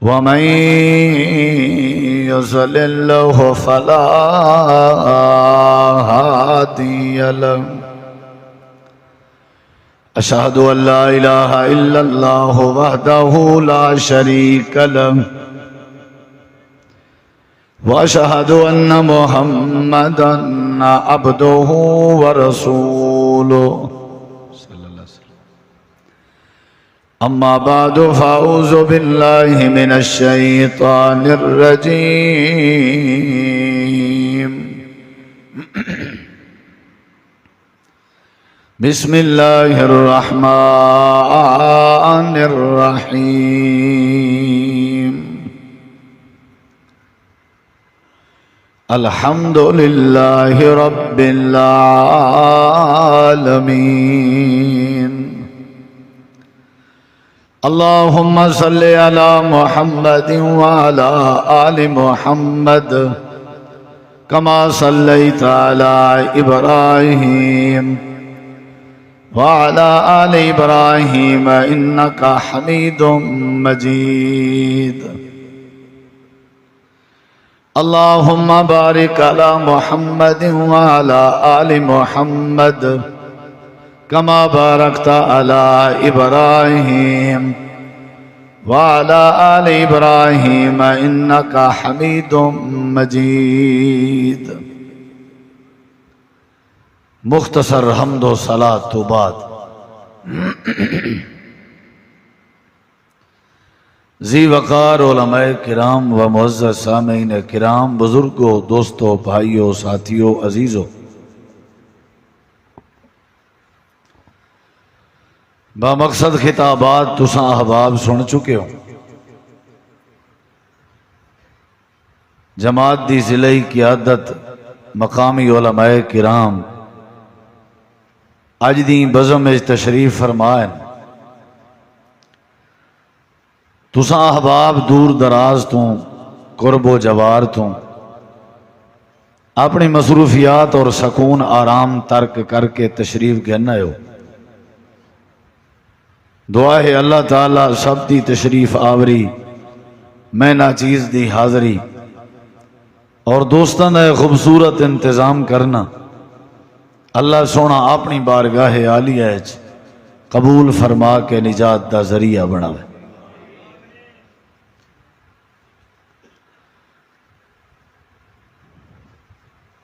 ومن يضلل فلا هادي له أشهد أن لا إله إلا الله وحده لا شريك له وأشهد أن محمدا عبده ورسوله أما بعد فأعوذ بالله من الشيطان الرجيم بسم الله الرحمن الرحيم الحمد لله رب العالمين اللهم صل على محمد وعلى آل محمد كما صليت على إبراهيم وعلى آل إبراهيم إنك حميد مجيد اللهم بارك على محمد وعلى آل محمد كما باركت على إبراهيم وعلى آل إبراهيم إنك حميد مجيد مختصر حمد و صلاۃ تو بعد ذی وقار علماء کرام و معزز سامعین کرام، بزرگوں، دوستوں، بھائیوں، ساتھیوں، عزیزوں، بامقصد خطابات تساں احباب سن چکے ہو۔ جماعت دی ضلعی قیادت مقامی علماء کرام اج دی بزم وچ تشریف فرمائن۔ تساں احباب دور دراز تو قرب و جوار تو اپنی مصروفیات اور سکون آرام ترک کر کے تشریف گھن آئے ہو۔ دعا ہے اللہ تعالیٰ سب دی تشریف آوری، میں ناچیز دی حاضری اور دوستان دا خوبصورت انتظام کرنا اللہ سونا اپنی بارگاہ عالیہ وچ قبول فرما کے نجات دا ذریعہ بناوے۔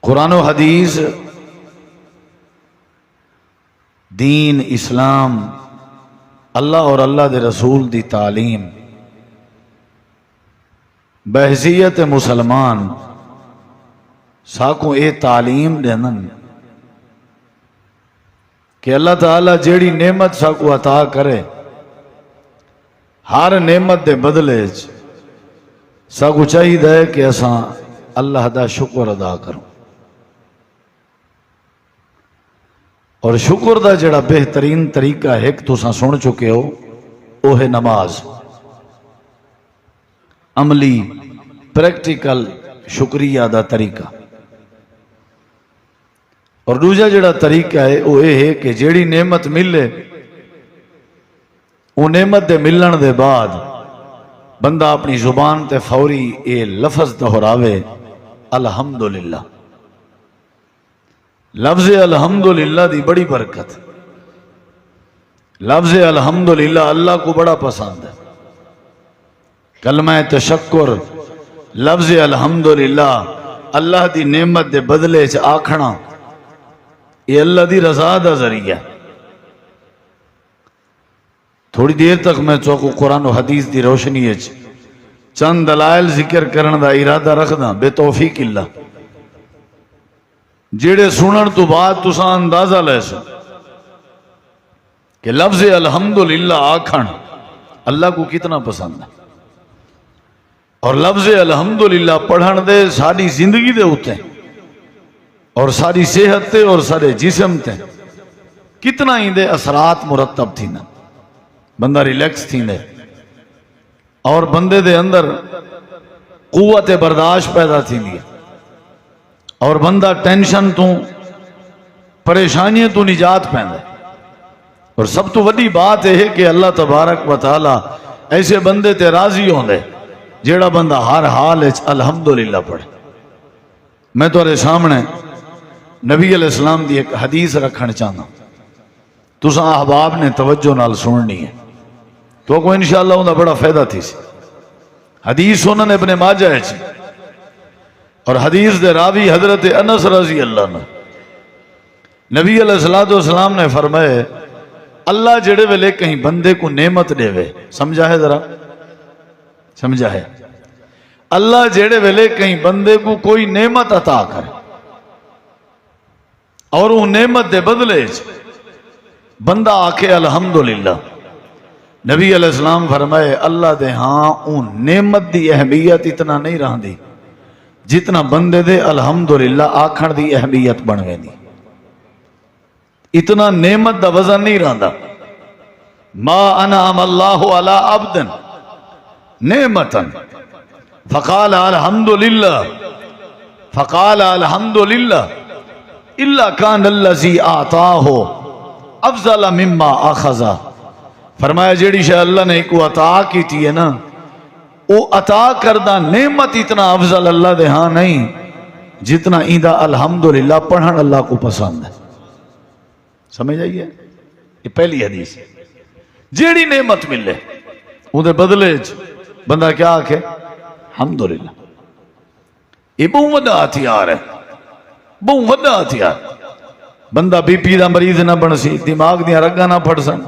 قرآن و حدیث، دین اسلام، اللہ اور اللہ دے رسول دی تعلیم بحیثیت مسلمان ساکوں اے تعلیم دینن کہ اللہ تعالیٰ جیڑی نعمت ساکوں عطا کرے ہر نعمت دے بدلے ساکوں چاہیے کہ اساں اللہ دا شکر ادا کروں، اور شکر دا جڑا بہترین طریقہ ہے کہ تساں سن چکے ہو وہ ہے نماز، عملی پریکٹیکل شکریہ دا طریقہ۔ اور دوسرا جڑا طریقہ ہے وہ یہ ہے کہ جیڑی نعمت ملے وہ نعمت دے ملن دے بعد بندہ اپنی زبان تے فوری یہ لفظ دہراوے الحمدللہ۔ لفظ الحمدللہ دی بڑی برکت، لفظ الحمدللہ اللہ کو بڑا پسند ہے۔ کلمہ تشکر، لفظ الحمدللہ اللہ دی نعمت دے بدلے چ آکھنا، یہ اللہ دی رضا دا ذریعہ۔ تھوڑی دیر تک میں چوکو قرآن و حدیث دی روشنی چند دلائل ذکر کرن دا ارادہ رکھدا بے توفیق اللہ، جیڑے سنن تو بعد تساں اندازہ لے سو کہ لفظ الحمدللہ آکھن اللہ کو کتنا پسند ہے، اور لفظ الحمدللہ پڑھن دے ساری زندگی دے ہوتے ہیں اور ساری صحت تے اور سارے جسم تے کتنا ہی دے اثرات مرتب تھی نا، بندہ ریلیکس تھی دے اور بندے دے اندر قوت برداشت پیدا تھی دی اور بندہ ٹینشن تو پریشانی تو نجات پہندا ہے۔ اور سب تو وڈی بات ہے کہ اللہ تبارک و تعالی ایسے بندے تے راضی ہوندے جیڑا بندہ ہر حال الحمدللہ پڑھے. میں تمہارے سامنے نبی علیہ السلام دی ایک حدیث رکھنا چاہتا ہوں، تساں احباب نے توجہ نال سننی ہے تو کو انشاءاللہ انہاں بڑا فائدہ تھی سی. حدیث انہوں نے ابن ماجہ ہے اور حدیث دے راوی حضرت انس رضی اللہ عنہ. نبی علیہ السلام نے فرمائے اللہ جڑے ویلے کہیں بندے کو نعمت دے وے، سمجھا ہے ذرا سمجھا ہے، اللہ جڑے ویلے کہیں بندے کو کوئی نعمت عطا کرے اور وہ نعمت دے بدلے بندہ آکے الحمدللہ، نبی علیہ السلام فرمائے اللہ دے ہاں اون نعمت دی اہمیت اتنا نہیں رہندی جتنا بندے دے الحمدللہ آکھن دی اہمیت بن گئی. اتنا نعمت دا وزن نہیں رہندا. ما انعم اللہ علی عبد نعمتا فقال الحمدللہ الا کان الذی اعطاہ افضل مما اخذا. فرمایا جیڑی شاہ اللہ نے کو عطا کی تھی ہے نا، وہ عطا کردہ نعمت اتنا افضل اللہ دے ہاں نہیں جتنا ایندہ الحمدللہ پڑھن اللہ کو پسند ہے. سمجھ آئیے؟ یہ پہلی حدیث. جیڑی نعمت ملے وہ دے بدلے بندہ کیا آکھے الحمدللہ. یہ بہت وڈا ہتھیار ہے، بہت وڈا ہتھیار. بندہ بی پی دا مریض نہ بن سی، دماغ دیا رگا نہ پھڑ سن،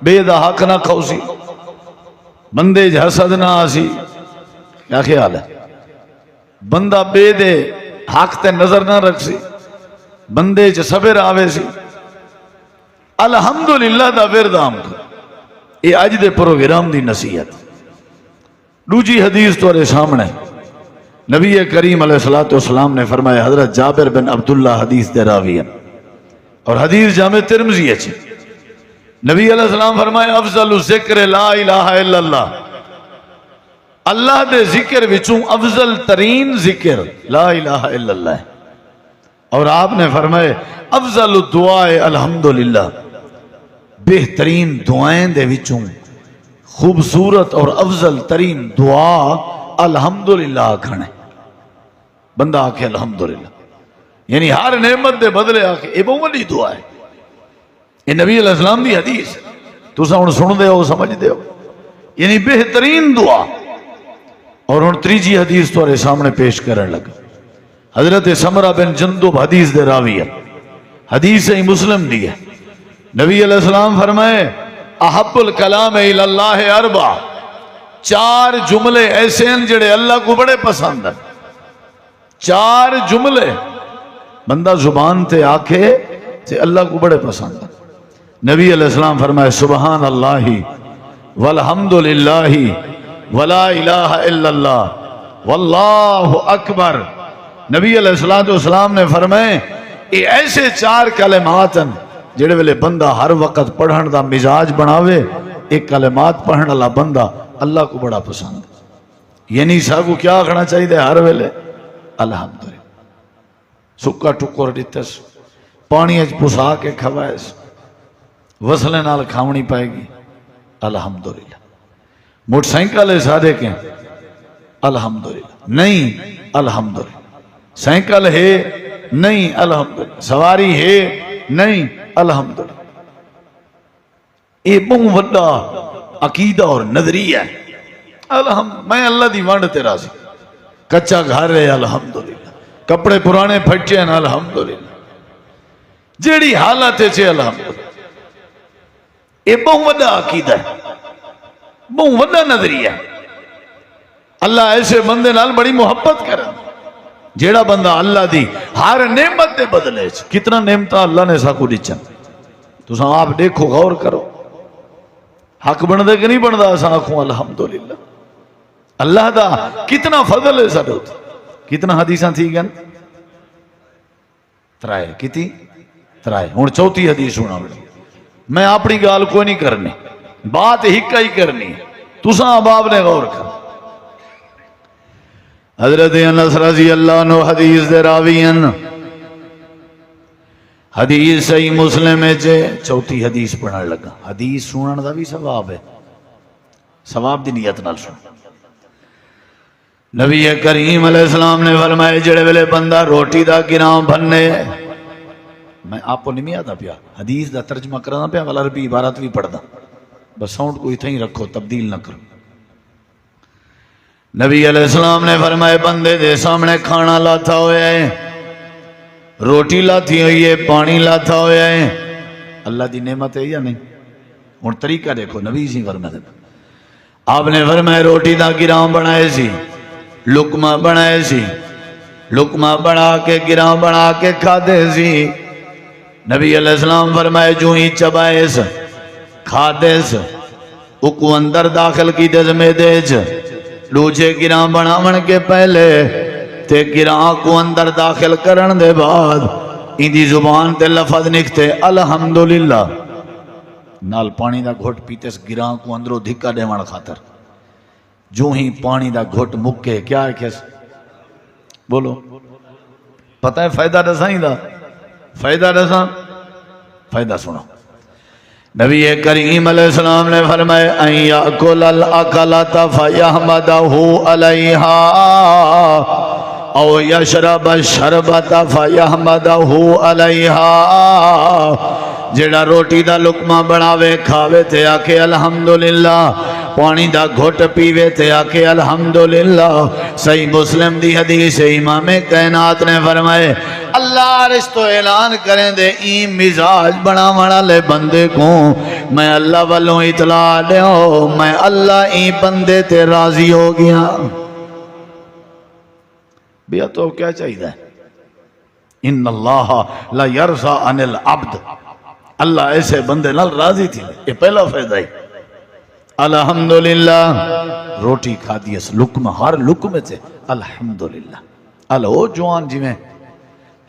بے دا حق نہ کھو سی، بندے حسد نہ آسی. کیا خیال ہے؟ بندہ بے دے حق تے نظر نہ رکھ سی، بندے صبر آوے سی. الحمدللہ دا وردام کو یہ اج دے پروگرام دی نصیحت. دوجی حدیث تورے سامنے نبی کریم علیہ السلام نے فرمایا، حضرت جابر بن عبداللہ حدیث دے راوی ہیں اور حدیث جامع ترمذی ہے. نبی علیہ السلام فرمایا افضل الذکر لا الہ الا اللہ. اللہ دے ذکر وچوں افضل ترین ذکر لا الہ الا اللہ. اور آپ نے فرمایا افضل الدعاء الحمدللہ. بہترین دعائیں دے وچوں خوبصورت اور افضل ترین دعا الحمدللہ آکھنے. بندہ آکھے الحمدللہ، یعنی ہر نعمت دے بدلے آکھے یہ بہت بڑی دعا ہے. یہ نبی علیہ السلام دی حدیث تو سن سن دے ہو سمجھ دے ہو، یعنی بہترین دعا. اور ان تریجی حدیث تمہارے سامنے پیش کرنے لگا. حضرت سمرہ بن جندب حدیث دے راوی ہے، حدیث ہی مسلم دی ہے. نبی علیہ السلام فرمائے احب الکلام الی اللہ اربع. 4 جملے ایسے ہیں جڑے اللہ کو بڑے پسند ہیں. 4 جملے بندہ زبان تے آکھے تے اللہ کو بڑے پسند ہیں. نبی علیہ السلام فرمائے سبحان اللہ والحمدللہ ولا الہ الا اللہ واللہ اکبر. نبی علیہ السلام نے فرمائے یہ ایسے 4 کلمات ہیں جڑے ویلے بندہ ہر وقت پڑھن دا مزاج بناوے. ایک کلمات پڑھن والا بندہ اللہ کو بڑا پسند. یعنی ساگو کیا کھنا چاہیے ہر ویلے الحمدللہ. سکا ٹکر دیتس، پانی اچ پسا کے کھوائس، وصلے نال کھاونی پائے گی الحمدللہ. موٹر سائیکل ہے سادے کے الحمدللہ نہیں الحمدللہ. سائیکل ہے نہیں الحمدللہ. سواری ہے نہیں الحمدللہ. یہ بہت وڈا عقیدہ اور نظریہ ہے. میں اللہ دی وانڈ تے راضی. کچا گھر ہے الحمدللہ، کپڑے پرانے پھٹے ہیں الحمدللہ، جیڑی حالت ہے الحمدللہ. یہ بہت وڈا عقیدہ ہے، بہت وڈا نظریہ ہے. اللہ ایسے بندے نال بڑی محبت کرن جیڑا بندہ اللہ دی ہر نعمت دے بدلے. کتنا نعمتہ اللہ نے ساکو دیچن تو آپ دیکھو غور کرو. حق بن دے کہ نہیں بن دا اسا آنکھوں الحمدللہ. اللہ دا کتنا فضل ہے سارے ہوتا. کتنا حدیثاں تھی گن 3 کتی 3. ہوں 4تھی حدیث ہونا بڑی. میں اپنی گال کوئی نہیں کرنی، بات ہکا ہی کرنی. تساں احباب نے غور کر. حضرت انس رضی اللہ عنہ حدیث دے راوی ہیں. حدیث صحیح مسلم ہے. 4تھی حدیث پڑھنے لگا. حدیث سنن دا بھی ثواب ہے، ثواب دی نیت نال سن. نبی کریم علیہ السلام نے فرمایا جڑے ویلے بندہ روٹی دا گراں بننے، میں آپ کو نہیں آتا پیا حدیث دا ترجمہ کرنا پیا والا عربی عبارت بھی پڑھدا، بس ساؤنڈ کو اتنا ہی رکھو، تبدیل نہ کرو۔ نبی علیہ السلام نے فرمایا بندے دے سامنے کھانا لاتا ہوا ہے، روٹی لاتی ہوئی ہے، پانی لاتا ہوا ہے، اللہ دی نعمت ہے یا نہیں؟ ہن طریقہ دیکھو، نبی سی فرمایا، آپ نے فرمایا روٹی دا گراں بنائے سی، لقمہ بنائے سی، لقمہ بنا کے گراں بنا کے کھادے سی۔ نبی علیہ السلام فرمائے جو ہی چبائیس کھادیس اکو اندر داخل کی دزمے دیج لوچے گراں بناون کے پہلے تے گراں کو اندر داخل کرن دے بعد اندی زبان تے لفظ نکتے الحمدللہ، نال پانی دا گھٹ پیتے گراں کو اندروں دھکا دیوان خاطر، جو ہی پانی دا گھٹ مکے کیا ہے کیس بولو، پتہ ہے فائدہ دساں ہی دا، فائدہ دساں، فائدہ سنو۔ نبی کریم علیہ السلام نے فرمائے ان یاکل الاکلۃ فیحمدہ علیہا او یشرب الشربۃ فیحمدہ علیہا، جیڑا روٹی دا لقمہ بناوے کھاوے تے آکے الحمدللہ، پانی دا گھٹ پیوے تے آکے الحمدللہ۔ صحیح مسلم دی حدیث امام کائنات نے فرمائے اللہ عرش تو اعلان کریں دے این مزاج بناونا لے بندے کو میں اللہ والوں اطلاع دے ہو، میں اللہ این بندے تے راضی ہو گیا۔ بیا تو کیا چاہیے؟ ان اللہ لا یرضى عن العبد، اللہ ایسے بندے نال راضی تھی، یہ پہلا فائدہ ہی۔ الحمدللہ روٹی کھا دیس لقمہ، ہر لقمے سے الحمدللہ۔ او جوان جی میں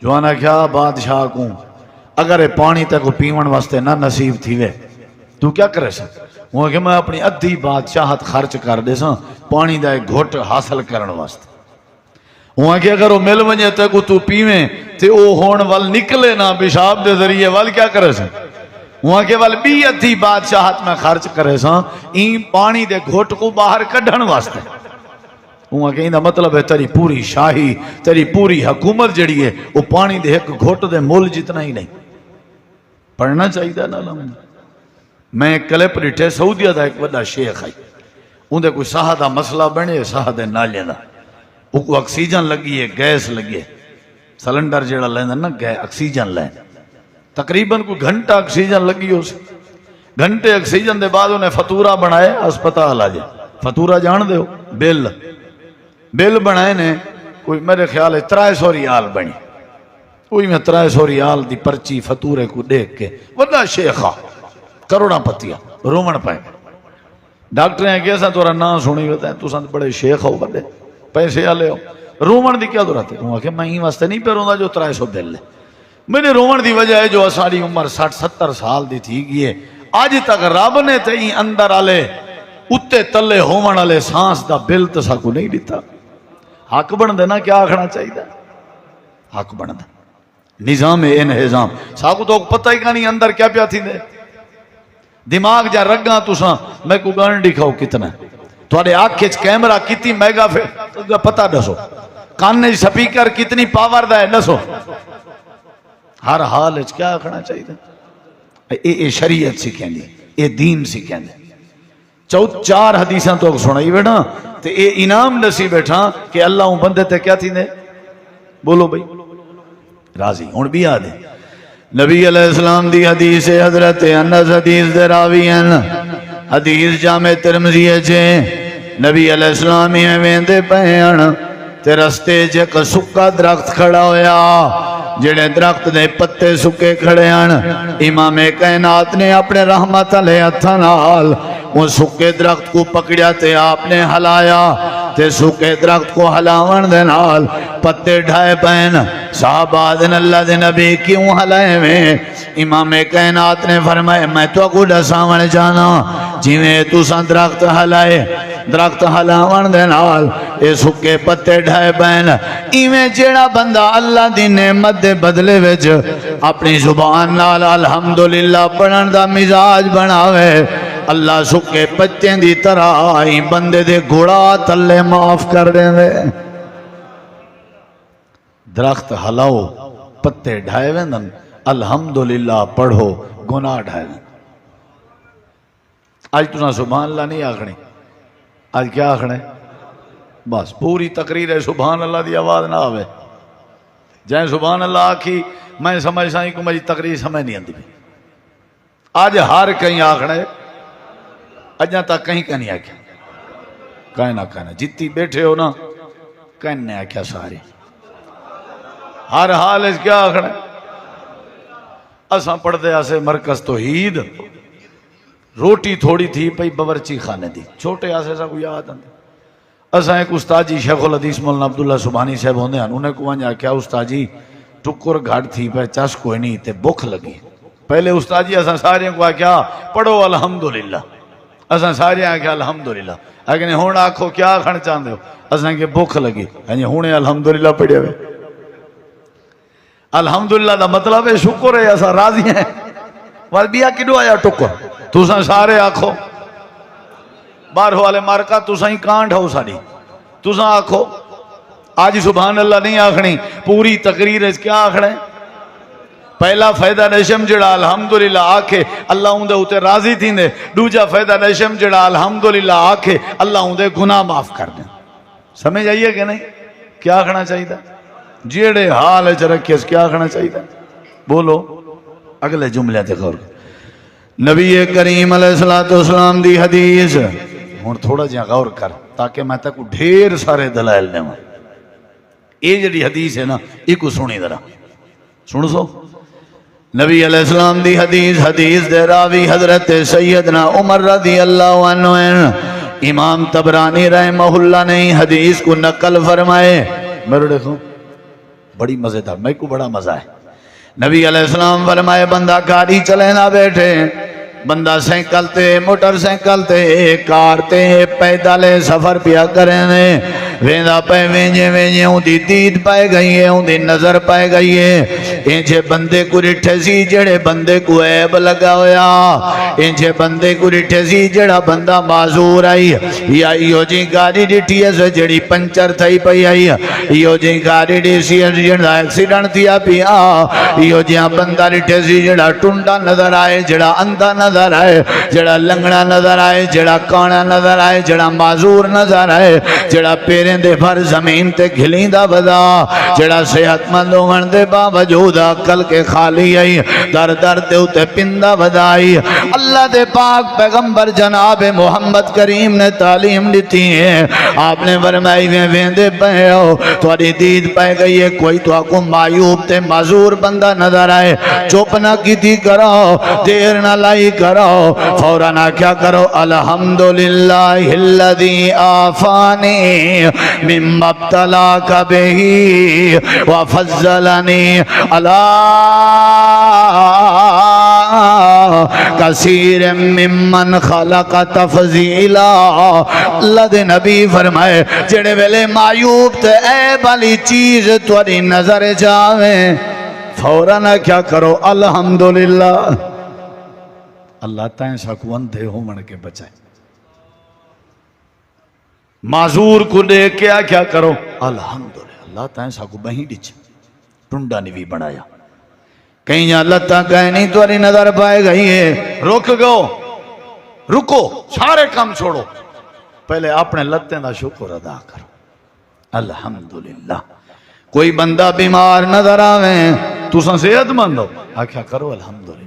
جوانا کیا بادشاہ کو اگر پانی تک کو پیون واسطے نہ نصیب تھی وے تو کیا کرے سا؟ وہ کہ میں اپنی ادھی بادشاہت خرچ کر دے سا پانی دا ایک گھٹ حاصل کرن واسطے۔ وہ کہ اگر وہ مل ونجے تک تو پیویں تے او ہون وال نکلے نہ پیشاب دے ذریعے وال کیا کرے سا؟ وہاں کے وال بھی ادھی بادشاہت میں خرچ کرے سا این پانی دے گھٹ کو باہر کڈھن واسطے۔ وہاں کہ اندہ مطلب ہے تیری پوری شاہی تیری پوری حکومت جڑی ہے وہ پانی دے ایک گھٹ دے مول جتنا ہی نہیں۔ پڑھنا چاہیے دا نا لہم۔ میں کلپ ڈٹھے سعودیہ دا ایک وڈا شیخ آئی، اندھے کوئی ساہ دا مسئلہ بنے ساہ دے نالے دا، وہ کو اکسیجن لگی ہے، گیس لگی ہے، سلنڈر جڑا لیندہ نا گئے اکسیجن لین، تقریباً کوئی گھنٹہ اکسیجن لگی ہو سے، گھنٹے اکسیجن دے بعد انہیں فطورہ بنائے اسپتال آجے، فطورہ جان دے ہو بیل بنائے نے کوئی میرے خیال ہے 300 ریال بنی، کوئی میں 300 ریال دی پرچی فطورے کو دیکھ کے وڈا شیخہ کروڑا پتیا رومن پائے ڈاکٹر ہیں کیسا تورا نام سنی ہوتا ہے تو سانت بڑے شیخ ہو بڑے پیسے آلے ہو رومن دی کیا دورات ہے؟ وہ کہ میں ہی واسطے نہیں پہ روندا جو 300 بل لے، میں نے رومن دی وجہ ہے جو اساڑی عمر 60-70 سال دی تھی گئی ہے، آج تک رب نے تے اندر آلے اتے تلے ہومن آلے سانس دا بل تو ساکو نہیں دیتا۔ حق بن دینا کیا آکھنا چاہیے؟ حق بن دے نظام انہضام ساکو تو پتہ ہی نہیں اندر کیا پیا تھی دے دماغ جا رگاں تساں میں کو گان دکھاؤ کتنا تھوڑے آنکھ کیمرہ کتنی میگا پتہ دسو، کان سپیکر کتنی پاور دا ہے دسو، ہر حال کیا آکھنا چاہیے؟ اے شریعت سکھیں دی، اے دین سکھیں دی۔ 4 حدیثاں تو سنائی بیٹھا تے اے انعام دسی بیٹھا کہ اللہ ہوں بندے تے کیا تھی نے بولو بھئی راضی ہون بھی آدھے۔ نبی علیہ السلام دی حدیث حضرت انس حدیث دے راوی ہیں، حدیث جامع ترمذی چھے نبی علیہ السلام ہی ویندے پہن تے رستے جے کا سکا درخت کھڑا ہویا، جڑے درخت دے پتے سکے کھڑے ہیں، امام کائنات نے اپنے رحمت علیہ اتھنال وہ سکے درخت کو پکڑیا تے آپ نے ہلایا تے سکے درخت کو ہلاون دے نال پتے ڈھائے پہن صحابہ دن اللہ دے نبی کیوں ہلائے میں؟ امام کائنات نے فرمائے میں تو کو ڈساون جانا جیویں تساں درخت ہلائے، درخت ہلاون دے نال اے سکے پتے ڈھائے پہن، ایویں جیڑا بندہ اللہ دی نعمت دے بدلے وچ اپنی زبان نال الحمدللہ پڑھن دا مزاج بناوے اللہ سکے بچے دی طرح آئی بندے دے گھوڑا تلے معاف کر دے درخت ہلاؤ پتے ڈھائے ویندن الحمدللہ پڑھو گناہ ڈھائے ویندن آج تُسا سبحان اللہ نہیں آکھنے آج کیا آکھنے بس پوری تقریر ہے سبحان اللہ دی آواز نہ آوے جائیں سبحان اللہ آکھی میں سمجھ سائیں کو مجھے تقریر سمجھ نہیں آندی آج ہر کہیں آکھنے اجاں تک کہیں کا نہیں آکھیا کہنا کہنا جتنی بیٹھے ہو نا کہنے آکھیا سارے ہر حال اس کیا آکھنے اساں پڑھتے آسے مرکز توحید روٹی تھوڑی تھی پئی باورچی خانے دی چھوٹے آسے سا کوئی یاد آندے اساں ایک استاد جی شیخ الحدیث مولانا عبداللہ سبحانی صاحب ہوندے ہیں انہیں کو وہاں کیا استاد جی ٹکر گھٹ تھی پہ چس کوئی نہیں تے بھوک لگی پہلے استاد جی اساں سارے کو کیا پڑھو الحمدللہ اساں سارے کیا الحمدللہ اگر ہن آکھو کیا کھن چاہندے ہو اساں کہ بھوک لگی یعنی ہن الحمدللہ پڑھے ہوئے الحمدللہ دا مطلب ہے شکر ہے اساں راضی ہیں وال بیا کڈو آیا ٹکر تساں سارے آکھو بارہو والے مارکا تساں ہی کانڈ ہو ساری تساں آکھو آج سبحان اللہ نہیں آکھنی پوری تقریر اس کیا آکھنے پہلا فائدہ نشم جڑا الحمدللہ آکھے اللہ اندے ہوتے راضی تھی دے دوجا فائدہ نشم جڑا الحمدللہ آکھے اللہ اندے گناہ معاف کر دیں سمجھ آئیے کہ نہیں کیا آکھنا چاہیے تھا جیڑے حال ہے رکھے اس کیا آکھنا چاہیے تھا بولو اگلے جملے تے غور نبی کریم علیہ السلام دی حدیث ہوں تھوڑا جہاں غور کر تاکہ میں تک ڈھیر سارے دلائل دیں یہ جڑی حدیث ہے نا یہ کو سنی ذرا سن سو نبی علیہ السلام دی حدیث دے راوی حضرت سیدنا عمر رضی اللہ عنہ امام طبرانی رحمہ اللہ نے حدیث کو نقل فرمائے میرے دیکھو بڑی مزیدار میں کو بڑا مزہ ہے نبی علیہ السلام فرمائے بندہ گاڑی چلے نہ بیٹھے بندہ سائیکل تے موٹر سائیکل تے کار تے پیدل سفر پیا کریں ویندا پے وینجے وینجے اون دی دید پائے گئی ہے اون دی نظر پائے گئی ہے انجے بندے کو رٹھے سی جڑے بندے کو عیب لگا ہویا انجے بندے کو رٹھے سی جڑا بندہ معذور آئی یا ایو جی گاڑی ڈٹھی ہے جڑی پنچر تھئی پئی آئی ایو جی گاڑی ڈی سی جڑا ایکسیڈنٹ تھیا پیا ایو جی بندہ رٹھے سی جڑا ٹنڈا نظر آئے جڑا اندھا نظر آئے جڑا لنگڑا نظر آئے جڑا کانا نظر آئے جڑا معذور نظر آئے جڑا پیریں دے بھر زمین تے گھلیں دا بدا جڑا صحت مند ہون دے باوجود عقل کے خالی آئی در در دے اتے پندہ بدا آئی اللہ دے پاک پیغمبر جناب محمد کریم نے تعلیم دیتی ہے آپ نے فرمائی ویندے پے ہو تھوڑی دید پائے گئی ہے کوئی تو آکو معیوب تے معذور بندہ نظر آئے چوپ نہ کی تھی کرو دیر نہ لائی کرو فوراً کیا کرو الحمدللہ الذی آفانی مما ابتلاک بہی وفضلنی علی کثیر ممن خلق تفضیلا اللہ دے نبی فرمائے جڑے ویلے معیوب تے عیب والی چیز تھوڑی نظر جاویں فوراً کیا کرو الحمدللہ اللہ تائیں ساکو اندھے ہو من کے بچائے معذور کو دے کیا کرو الحمدللہ اللہ تائیں ساکو بہی ڈچ ٹنڈا نوی بنایا کہیں جہاں لتا کہیں نہیں توری نظر پائے گئی ہے رکو سارے کام چھوڑو پہلے اپنے لتے دا شکر ادا کرو الحمدللہ کوئی بندہ بیمار نظر آویں تو سن صحت مند ہو آکھیا کرو الحمدللہ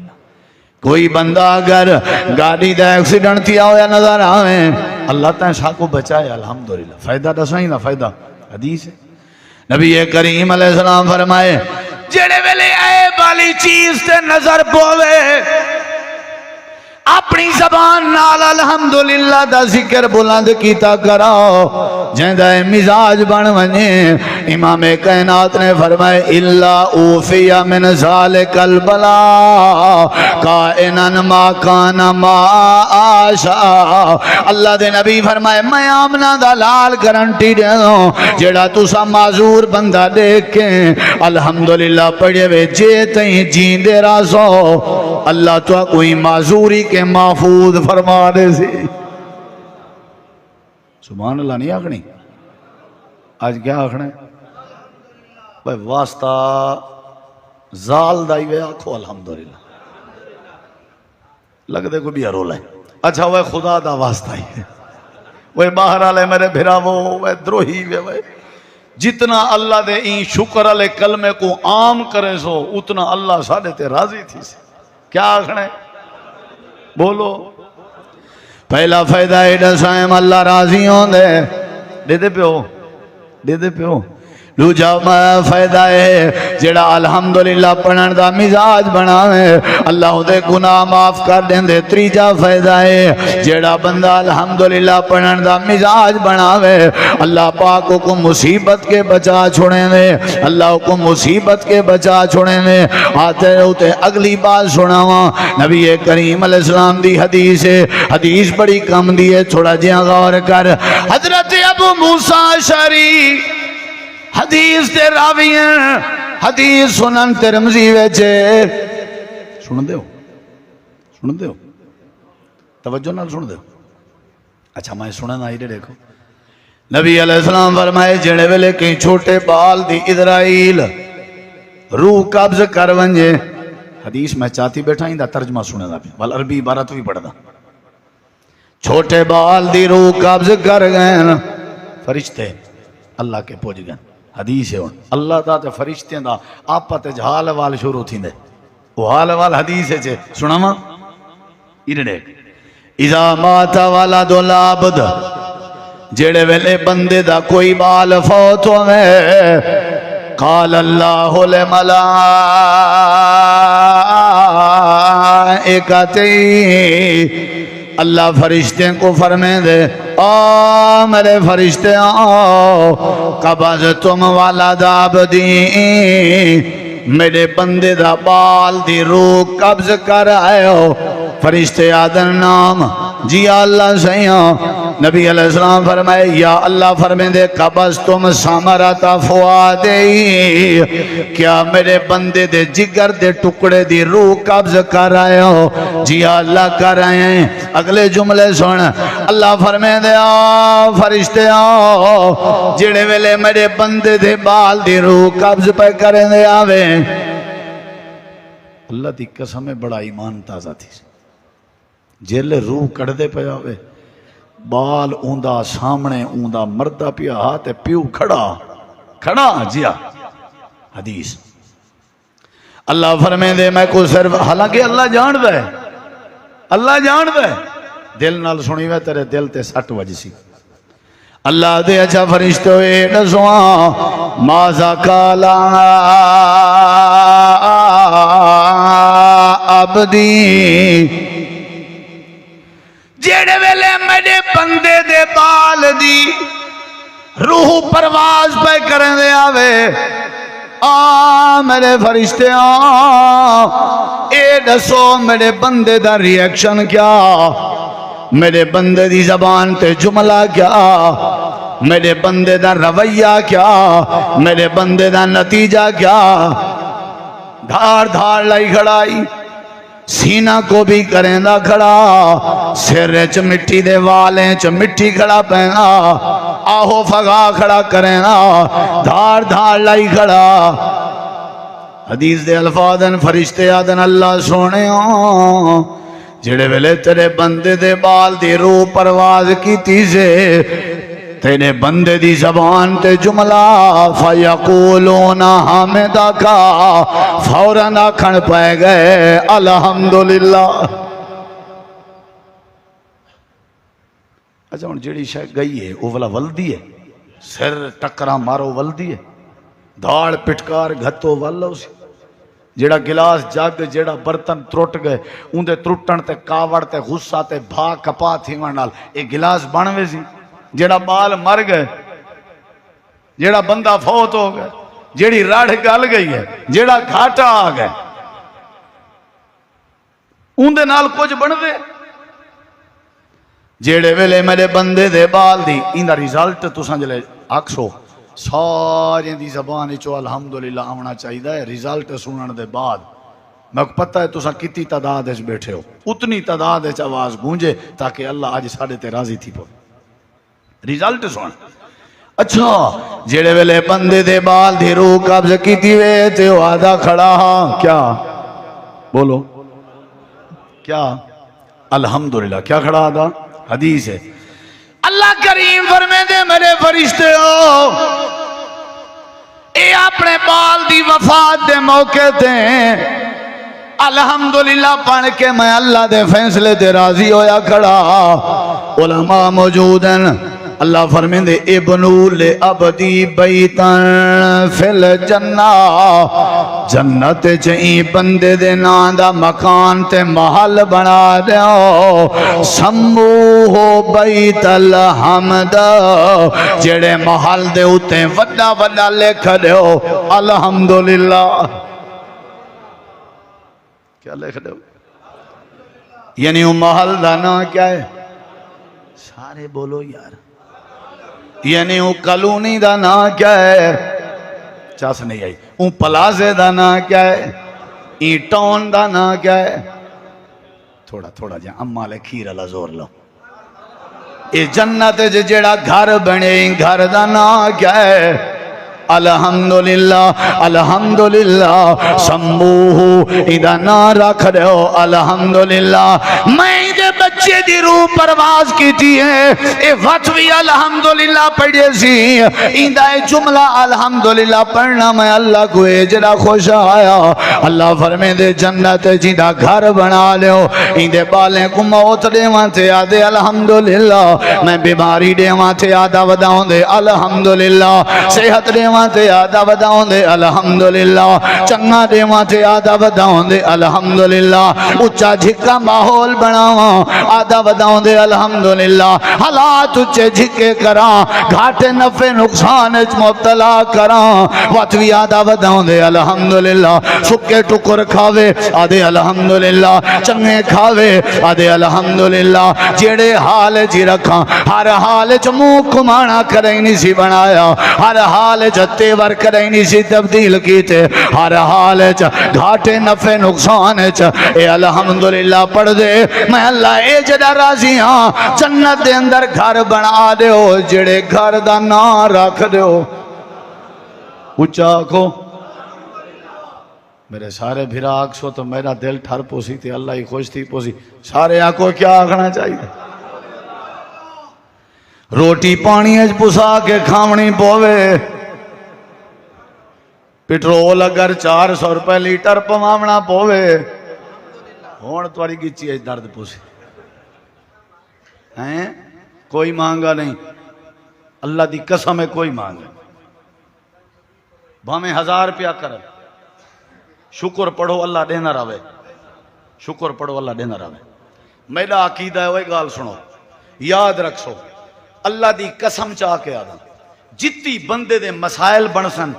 کوئی بندہ اگر گاڑی دا ایکسیڈنٹ تھیا ہویا نظر آویں اللہ تائیں ساکو بچائے الحمدللہ فائدہ دسائیں نا فائدہ حدیث ہے نبی کریم علیہ السلام فرمائے جڑے ویلے عیب والی چیز تے نظر پوے اپنی زبان نال الحمدللہ دا ذکر بلند کیتا کرو جہندا مزاج بن ونجے امام کائنات نے فرمائے الا اوفی من ذالک البلا کائنن ما کان ما آشا اللہ دے نبی فرمائے میں آمنہ دا لال گارنٹی دے دوں جیڑا تسا معذور بندہ دیکھ کے الحمدللہ پڑھے وے جے تئیں جیندے راسو اللہ تو کوئی معذوری کے محفوظ فرما دے سی سبحان اللہ نہیں آکھنی آج کیا آکھنا ہے بھائی واسطہ زال دائی وے آکھو الحمدللہ لگ دے کو بھی ارول ہے اچھا وہ خدا دا واسطہ ہی وہ باہر آلے میرے بھرا وہ دروہی وہ جتنا اللہ دے این شکر علیہ کلمے کو عام کرے سو اتنا اللہ ساڑھے تے راضی تھی سے کیا آکھنے بولو پہلا فائدہ ایڈا سائم اللہ راضی ہوں دے دے پیو دوجا فائدہ ہے جڑا الحمدللہ پڑھن دا مزاج بناوے اللہ دے گناہ معاف کر دیں دے تریجا فائدہ ہے جڑا بندہ الحمدللہ پڑھن دا مزاج بناوے اللہ پاک کو مصیبت کے بچا چھوڑیں دے اللہ کو مصیبت کے بچا چھوڑیں دے آتے ہوتے اگلی بات سناواں نبی کریم علیہ السلام دی حدیث ہے حدیث بڑی کم دی ہے تھوڑا جہاں غور کر حضرت ابو موسیٰ شری حدیث تے راوی ہیں حدیث سنن ترمذی وچے سن دیو توجہ نال سن دیو اچھا میں سنن آئی دیکھو نبی علیہ السلام فرمائے جڑے ویلے کہیں چھوٹے بال دی اسرائیل روح قبض کر ونجے حدیث میں چاہتی بیٹھا ہی دا ترجمہ سنے دا وال عربی عبارت بھی پڑھ دا چھوٹے بال دی روح قبض کر گئے فرشتے اللہ کے پوچھ گئے حدیث ہے اللہ دا تے فرشتے دا آپا تے حال وال شروع تھی دے وہ حال وال حدیث ہے چھے سنا ماں یہ دیکھ اذا ماتا ولد العبد جڑے ویلے بندے دا کوئی بال فوت ہوئے قال اللہ لملائکتی اللہ فرشتے کو فرمے دے آ میرے فرشتے آؤ قبض تم والد عبدی میرے بندے دا بال دی روح قبض کر آئے ہو فرشتے آدن نام جی اللہ سیاں نبی علیہ السلام فرمائے یا اللہ فرمائے دے قبض تم سامرات فؤادی کیا میرے بندے دے جگر دے ٹکڑے دی روح قبض کر آئے ہو جی اللہ کر آئے ہیں اگلے جملے سن اللہ فرمائے دے آؤ فرشتے آؤ جڑے ویلے میرے بندے دے بال دی روح قبض پہ کریں دے آوے اللہ دی قسم بڑا ایمان تازہ تھی جیلے روح کڑ دے پہ آوے بال اوندہ سامنے اوندہ مردہ پیا ہاتھ پیو کھڑا جیا حدیث اللہ فرمائے دے میں کو صرف حالانکہ اللہ جان دے دل نال سنی وے تیرے دل تے سٹ وج سی اللہ دے اچھا فرشتے ہوئے نسواں مازا کالا عبدی جیڑے ویلے میرے بندے دے بال دی روح پرواز پہ کریں دے آوے میرے فرشتے اے دسو میرے بندے دا ریاکشن کیا میرے بندے دی زبان تے جملہ کیا میرے بندے دا رویہ کیا میرے بندے دا نتیجہ کیا دھار لائی کھڑائی سینہ کو بھی کریں دا کھڑا سر چ مٹی دے والیں چ مٹی کھڑا پہنا آہو فغا کھڑا کریں دھار لائی کھڑا حدیث دے الفاظن فرشتے آدن اللہ سونے جڑے ویلے تیرے بندے دے بال دی روح پرواز کی تیزے تیرے بندے دی زبان تے جملہ فَيَقُولُونَ حَمِدَكَ فوراً آکھن پائے گئے الحمدللہ اچھا ہوں جڑی شاید گئی ہے وہ والا ولدی ہے سر ٹکرا مارو ولدی ہے دھاڑ پٹکار گھتو والو سی جیڑا گلاس جگ جیڑا برتن ترٹ گئے اندے ترٹن تے کاوڑ تے غصہ تے بھا کپا تھی ورنال ایک گلاس بنوے سی جیڑا بال مر گئے جیڑا بندہ فوت ہو گیا، جیڑی راڑھ گل گئی ہے، جیڑا گھاٹا آ گیا، اندے نال کچھ بن دے. جیڑے ویلے میرے بندے دے بال دی اندہ ریزلٹ تساں جلے آکسو سارے دی زبان چو الحمدللہ آمنا چاہیے ہے. ریزلٹ سنن دے بعد میں کو پتہ ہے تساں کتنی تعداد اچ بیٹھے ہو، اتنی تعداد اچ آواز گونجے تاکہ اللہ آج ساڑے تے راضی تھی پو. ریزلٹ سن. اچھا جیڑے ویلے بندے دے بال دی روح قبض کیتی وے تے او آدھا کھڑا ہاں کیا بولو کیا الحمدللہ کیا کھڑا آدھا. حدیث ہے اللہ کریم فرمے دے میرے فرشتے ہو اے اپنے بال دی وفات دے موقع تے الحمدللہ پڑھ کے میں اللہ دے فیصلے تے راضی ہویا کھڑا. علماء موجود ہیں. اللہ فرمیندے ابنو لے ابدی بیتن فی الجنہ، جنت چئی بندے دے نام دا مکان تے محل بنا دیو، سموہو بیت الحمد، جڑے محل دے اتے وڈا وڈا لکھ دیو الحمدللہ. کیا لکھ دیو؟ یعنی وہ محل دا نا کیا ہے؟ سارے بولو یار. یعنی وہ کلونی دا نا کیا ہے؟ چاس نہیں آئی. اون پلازے دا نا کیا ہے؟ ای ٹون دا نا کیا ہے؟ تھوڑا جا اما لے کھیر اللہ زور لو. اے جنت جڑا گھر بنے گھر دا نا کیا ہے؟ الحمدللہ الحمدللہ سموہو ادا نا رکھ دیو الحمدللہ. میں دے بچے دی روح پرواز کی تھی ہے اے وطوی الحمدللہ پڑھے سی اندہ جملہ الحمدللہ پڑھنا میں اللہ کو اجرا خوش آیا. اللہ فرمے دے جنت جیدہ گھر بنا لیو اندے بالیں کو موت دے وہاں تھے آدھے الحمدللہ، میں بیماری دے وہاں تھے آدھا وداؤں دے الحمدللہ، صحت دے تے آدھا وداؤں دے الحمدللہ، چنگا دے تے آدھا وداؤں دے الحمدللہ، اچھا جھکا ماحول بناواں آدھا وداؤں دے الحمدللہ، حالات اچھے جھکے کراں گھاٹے نفع نقصان اچ مبتلا کراں وطوی آدھا وداؤں دے الحمدللہ، سکے ٹکر کھاوے آدھے الحمدللہ، چنگے کھاوے آدھے الحمدللہ. جیڑے حال جی رکھاں ہر حال چ منہ کمانا کریں نہیں سی بنایا، ہر حال چ تیور کریں نہیں سی تبدیل کیتے، ہر حال چ گھاٹے نفع نقصان چ اے الحمدللہ پڑھ دے. میں اللہ اے جڑا راضی ہاں جنت دے اندر گھر بنا دیو جڑے گھر دا نام رکھ دیو. اچھا آکھو میرے سارے بھیرا آکسو تو میرا دل ٹھر پوسی تھی اللہ ہی خوش تھی پوسی. سارے آکھو کیا آکھنا چاہیے؟ روٹی پانی اج پسا کے کھاونی پوے، پٹرول اگر 400 روپے لیٹر پواونا پوے، ہون تواری گچی ہے درد پوسی ہیں. کوئی مانگا نہیں، اللہ دی قسم ہے کوئی مانگا. بھامیں 1000 روپیہ کر شکر پڑھو اللہ دینا رہے، شکر پڑھو اللہ دینا رہے. میرا عقیدہ ہے وہی گال سنو یاد رکھو. اللہ دی قسم چاہ کے آدھا جتی بندے دے مسائل بن سن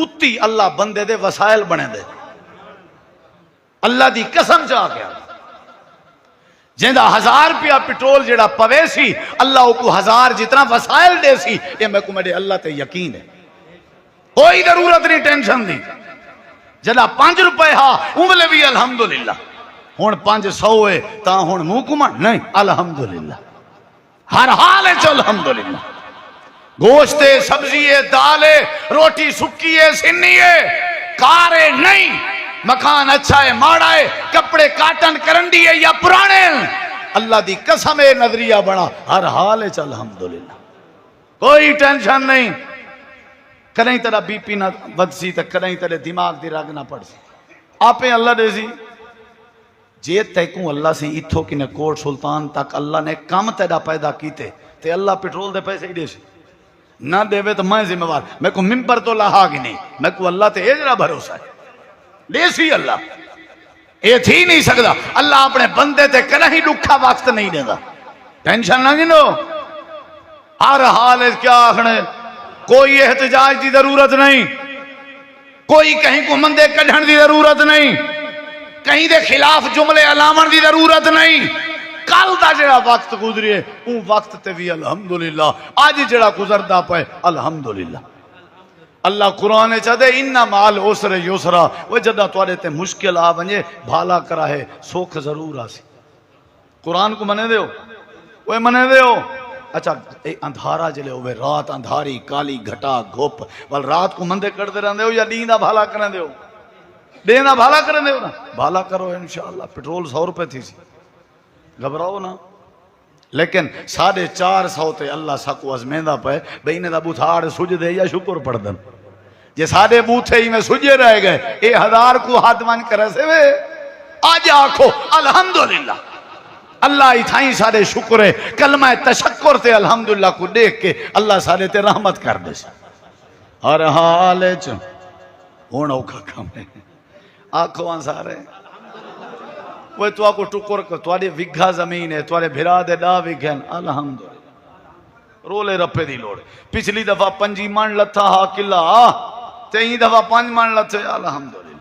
اتی اللہ بندے دے وسائل بنے دے. اللہ دی قسم چاہ کے آدھا جیندہ 1000 روپیہ پٹرول جڑا پوے سی اللہ کو 1000 جتنا وسائل دے سی. یہ میں کو میرے اللہ تے یقین ہے، کوئی ضرورت نہیں ٹینشن دی. جدا 5 روپے ہاں انگلے بھی الحمدللہ، ہون 500 ہے تا ہون منہ کمان نہیں الحمدللہ، ہر حال ہے چل الحمدللہ. گوشتے سبزیے دالے روٹی سکیے سنیے کارے نہیں، مکان اچھا ہے ماڑا ہے، کپڑے کاٹن کرنڈی ہے یا پرانے، اللہ دی قسم ہے نظریہ بنا ہر حال ہے چل الحمدللہ. کوئی ٹینشن نہیں. کریں تیرا بی پی نہ ود سی تک کریں تیرے دماغ دی رگ نہ پڑ سی آپ اللہ دے سی جیت تیکوں اللہ سے اتھو کنے کوٹ سلطان تک اللہ نے کم تیرا پیدا کیتے تے اللہ پیٹرول دے پیسے ہی دے سی نہ دے وے تو میں ذمہ وار. میں کو ممبر تو لہا گی نہیں، میں کو اللہ تے اجرا بھروسہ ہے دے سی. اللہ یہ تھی نہیں سکتا. اللہ اپنے بندے تے کہیں دکھا وقت نہیں دے گا. ٹینشن نہ گنو. ہر حال کیا آخنے کوئی احتجاج دی ضرورت نہیں، کوئی کہیں کو مندے کڈھن دی ضرورت نہیں، کہیں دے خلاف جملے علامن دی ضرورت نہیں۔ کل دا جڑا وقت گزری ہے اون وقت تے بھی الحمدللہ، آج جڑا گزردا پے الحمدللہ۔ اللہ قرآن چاہدے انّا مال عسر یسرا، وہ جدہ توڑے تے مشکل آ ونجے بھالا کرا ہے سوکھ ضرور آسی۔ قرآن کو منے دیو، وہ منے دیو۔ اچھا اندھارا جلے ہوئے رات اندھاری کالی گھٹا گھوپ، وال رات کو مندے کر دے رہنے ہو یا دین دا بھالا کرنے دیو؟ دین دا بھالا کرنے دیو نا، بھالا کرو انشاءاللہ۔ پٹرول 100 روپے تھی سی، گھبراؤ نا۔ لیکن 450 تے اللہ ساکو ازمیندہ پہ بہینے دا بوتھاڑ سج دے یا شکر پڑھ دن۔ جے ساڑے بوتھے ہی میں سجے رہ گئے، 1000 کو ہاتھ مان کرے سے وے آج آکھو الحمدللہ۔ اللہ ہی تھائیں سارے شکر ہے، کلمہ تشکر تے الحمدللہ کو دیکھ کے اللہ سارے تے رحمت کر دے۔ ہر حال چ ہون اوکھا کام ہے، آکھو آن سارے وہ تو آکو ٹکر کر، تو آدھے وگھا زمین ہے، تو آدھے بھرا دے دا وگھن الحمدللہ۔ رولے رپے دی لوڑ، پچھلی دفعہ 5 من لتھا ہا قلعہ، تیئی دفعہ 5 من لتھے الحمدللہ۔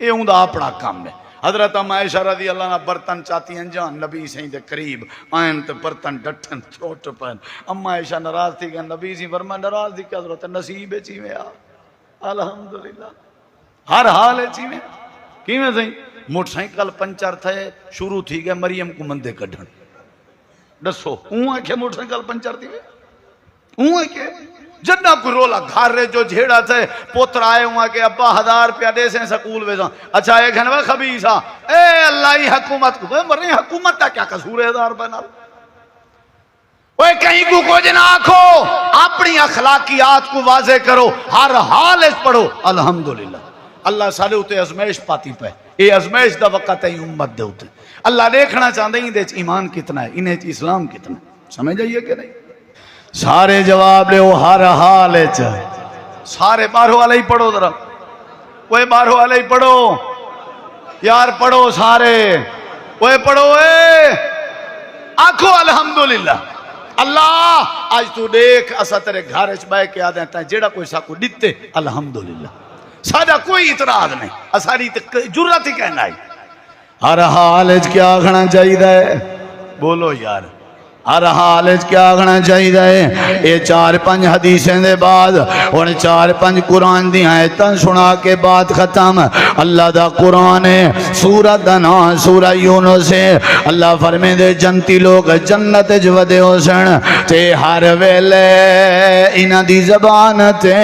یہ ہوں دا اپنا کام ہے۔ حضرت عائشہ رضی اللہ عنہ برتن چاہتی انجان نبی سہیں دے قریب آئین تے برتن ڈٹھن چھوٹ پہن۔ اما عائشہ ناراض تھی کہ نبی سہیں فرما ناراض تھی کہ حضرت نصیب ہے چیویں آ الحمدللہ۔ ہر حال ہے چیویں کیویں سہیں موٹر سائیکل پنچر تھے، شروع تھی گئے مریم کو مندے کڈھن۔ دسو اون ہے کہ موٹر سائیکل پنچر تھی گئے؟ اون ہے کہ جنہ کو رولا گھر رہے جو جھیڑا تھے پوتر آئے ہوا کہ ابا 1000 روپیہ دے سے سکول ویسا۔ اچھا ایک ہے خبیثہ، اے اللہ ہی حکومت کو مرنے حکومت تا کیا قصور ہے 1000 روپیہ نال؟ وہ کہیں کو جنا آکھو، اپنی اخلاقیات کو واضح کرو، ہر حال اس پڑھو الحمدللہ۔ اللہ سالے ہوتے ازمیش پاتی پہ، یہ ازمیش دا وقت ہے امت دے ہوتے۔ اللہ دیکھنا چاہتے ہیں اندھے ایمان کتنا ہے، انہیں اسلام کتنا ہے، سمجھ جائیے کہ نہیں؟ سارے جواب لے وہ ہر حال ہے چاہے سارے بارہو والے ہی پڑھو ذرا، وہ بارہو والے ہی پڑھو یار، پڑھو سارے وہ پڑھو اے آنکھو الحمدللہ۔ اللہ آج تو دیکھ اسا تیرے گھر اچ بے کے آدھے ہیں جیڑا کوئی ساکو دیتے الحمدللہ، سادہ کوئی اعتراض نہیں، اساری جرات ہی کہنا ہے۔ ہر حال اچ کیا آگنا چاہیے ہے؟ بولو یار، ہر حال کیا آگنا چاہیے ہے؟ یہ 4-5 حدیثیں دے بعد اور 4-5 قرآن دی آیتاں سنا کے بعد ختم۔ اللہ دا قرآن ہے، سورہ دا نام سورہ یونس ہے۔ اللہ فرمے دے جنتی لوگ جنت جودے ہو سن تے ہر ویلے انہ دی زبان تے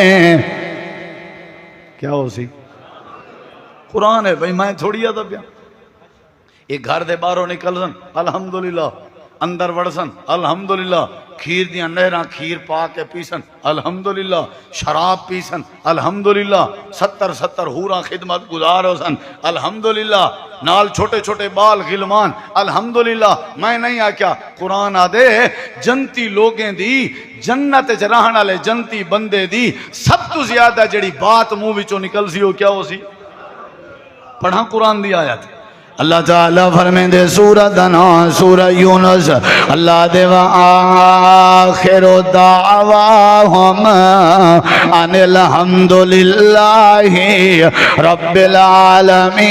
کیا ہو سی؟ قرآن ہے بھئی، میں تھوڑی آدھا پیا۔ یہ گھر دے باہروں نکل سن الحمدللہ، اندر وڑسن الحمدللہ، کھیر دیاں نہراں کھیر پا کے پیسن الحمدللہ، شراب پیسن الحمدللہ، 70 حوراں خدمت گزار ہو سن الحمدللہ، نال چھوٹے چھوٹے بال غلمان الحمدللہ۔ میں نہیں آکیا، قرآن آدھے جنتی لوگیں دی جنت جرہن والے جنتی بندے دی سب تو زیادہ جڑی بات منہ وچوں نکل سی ہو کیا ہو سی؟ پڑھا قرآن دی آیت۔ اللہ تعالیٰ فرمین دے سورہ دنا سورہ یونس، اللہ دے وآخر دعواہم ان الحمدللہ رب العالمین۔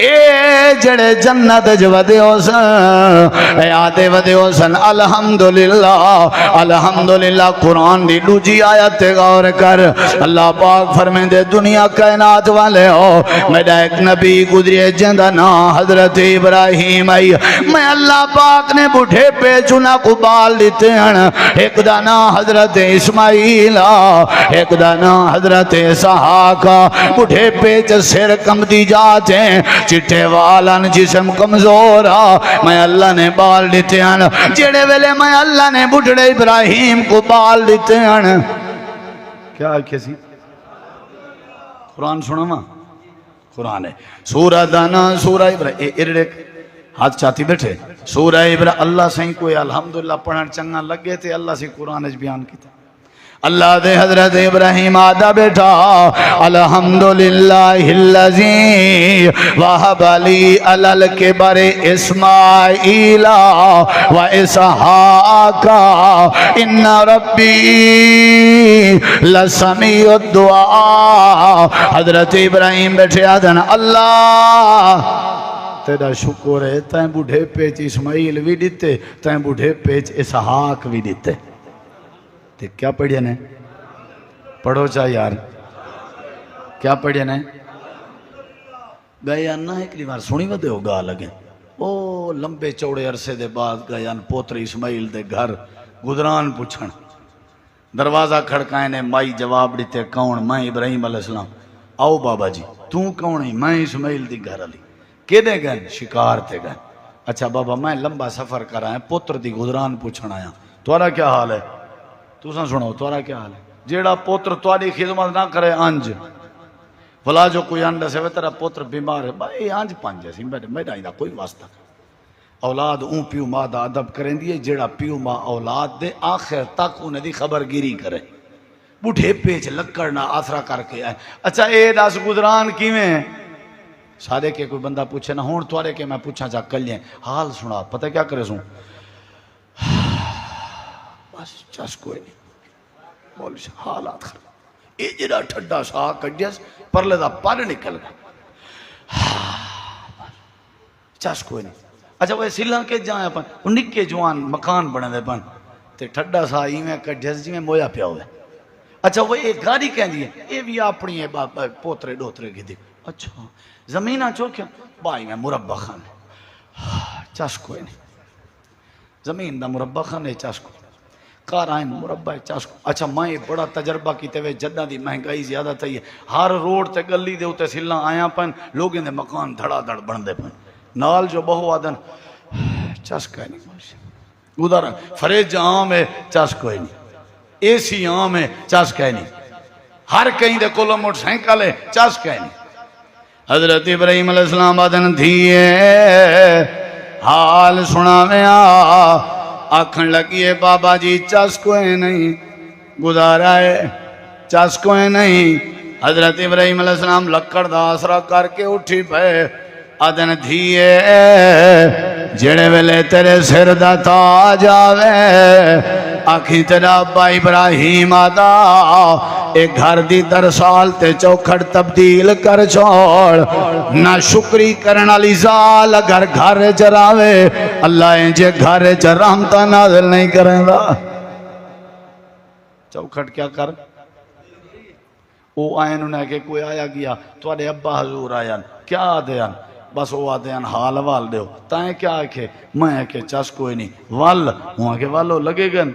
اے جڑے جنت جو ودے ہو سن، اے آدھے ودے ہو سن الحمدللہ الحمدللہ۔ قرآن دی دوجی آیت تے غور کر، اللہ پاک فرمائیں دے دنیا کائنات والے ہو، میرا ایک نبی گزریے جندہ نا حضرت ابراہیم آئی، میں اللہ پاک نے بڑھے پہ چنا کو بال دیتے ہیں، ایک دانا حضرت اسماعیل ایک دانا حضرت اسحاق، بڑھے پہ سر کم دی جاتے ہیں، چٹھے والان جسم کمزور میں اللہ نے بال دیتے ہیں، جڑے ویلے میں اللہ نے بڑھڑے ابراہیم کو بال دیتے ہیں۔ کیا کسی قرآن سنا ماں؟ قرآن ہے سورہ دانا سورہ ابراہیم، ہاتھ چاہتی بیٹھے سورہ ابراہیم۔ اللہ سے کوئی الحمدللہ پڑھن چنگا لگے تھے، اللہ سے قرآن اج بیان کی تھا اللہ دے حضرت ابراہیم آدھا بیٹھا الحمدللہ وہب لی علی الکبر اسماعیل و اسحاق ان ربی لسمیع الدعاء۔ حضرت ابراہیم بیٹھے آدھن اللہ تیرا شکر ہے تین بوڑھے پیچ اسماعیل بھی دیتے تین بوڑھے پیچ اسحاق بھی دیتے۔ تے کیا پڑھیا نے پڑھو چاہ یار کیا پڑھیا نے گئے آنا ایک بار سنی ودے ہو گا لگے او لمبے چوڑے عرصے دے بعد گئے آن پوتر اسماعیل دے گھر گدران پوچھن دروازہ کھڑکائیں نے مائی جواب دیتے کون میں ابراہیم علیہ السلام آؤ بابا جی تو کون ہی میں اسماعیل دی گھر علی کیدے گئے شکار تے گئے اچھا بابا میں لمبا سفر کر آیا پوتر دی گدران پوچھن آیا تمہارا کیا حال ہے تُساں سنو تمہارا کیا حال ہے جیڑا پوتر تمہاری خدمت نہ کرے انج بھلا جو کوئی انڈا سے تیرا پوتر بیمار ہے بھائی انج پانچ جیسی میرا ہی کوئی واسطہ اولاد اون پیو ماں دا ادب کریں دیئے جیڑا پیو ماں اولاد دے آخر تک انہیں دی خبر گیری کرے بوڑھے پیچ لکڑنا آسرا کر کے آئے اچھا اے داس گزران کیویں سارے کے کوئی بندہ پوچھے نہ ہون توارے کے میں پوچھا جا کر لیں حال سنا پتہ کیا کرے سوں بس چس کوئی نہیں بول حالات خراب اے جڑا ٹھڈا سا کڈیس پرلے دا پر نکل گیا چس کوئی نہیں اچھا وہ سیلان کے جائیں پن وہ نکے جوان مکان بنے دے پن تے ٹھڈا سا ہی میں کڈیس جی میں مویا پیا ہوئے اچھا وہ ایک گاڑی کہہ دیئے اے بھی اپنی پوترے ڈوترے کی دی اچھا زمینہ چوکیا بائی میں مربع خان چس کوئی نہیں زمین دا مربع خان ہے چس کوئی کار آئیں مربع چس کوئی اچھا میں بڑا تجربہ کیتے ہوئے جدہ دی مہنگائی زیادہ تھی ہے ہر روڈ تے گلی دے ہوتے سلنا آیا پن لوگیں دے مکان دھڑا دھڑ بن دے پن نال جو بہو آدن چس کوئی نہیں ادھر فریج عام ہے چس کوئی نہیں اے سی عام ہے چس کوئی نہیں ہر کہیں دے کولو موٹر سائیکل ہے چس کوئی نہیں حضرت ابراہیم علیہ السلام آدن دھیے حال سنا میں آکھن لگیے بابا جی چس کوئی نہیں گزارا ہے چس کوئی نہیں حضرت ابراہیم علیہ السلام لکڑ دا آسرا کر کے اٹھی پہ آدن دھیے جڑے ویلے تیرے سر دا تاج آوے آکھی تیرا ابا ابراہیم آدھا ایک گھر دی درسال تے چوکھڑ تبدیل کر چھوڑ نہ شکری کرنا لیزال اگر گھر چراوے اللہ انجھے گھر چرامتا نازل نہیں کریں دا چوکھڑ کیا کر وہ آئین انہیں کہ کوئی آیا گیا توڑے ابا حضور آیان کیا آدھیان بس وہ آدھیان حال وال دیو تائیں کیا آکھے میں کہ چس کوئی نہیں وال وہاں کے والو لگے گن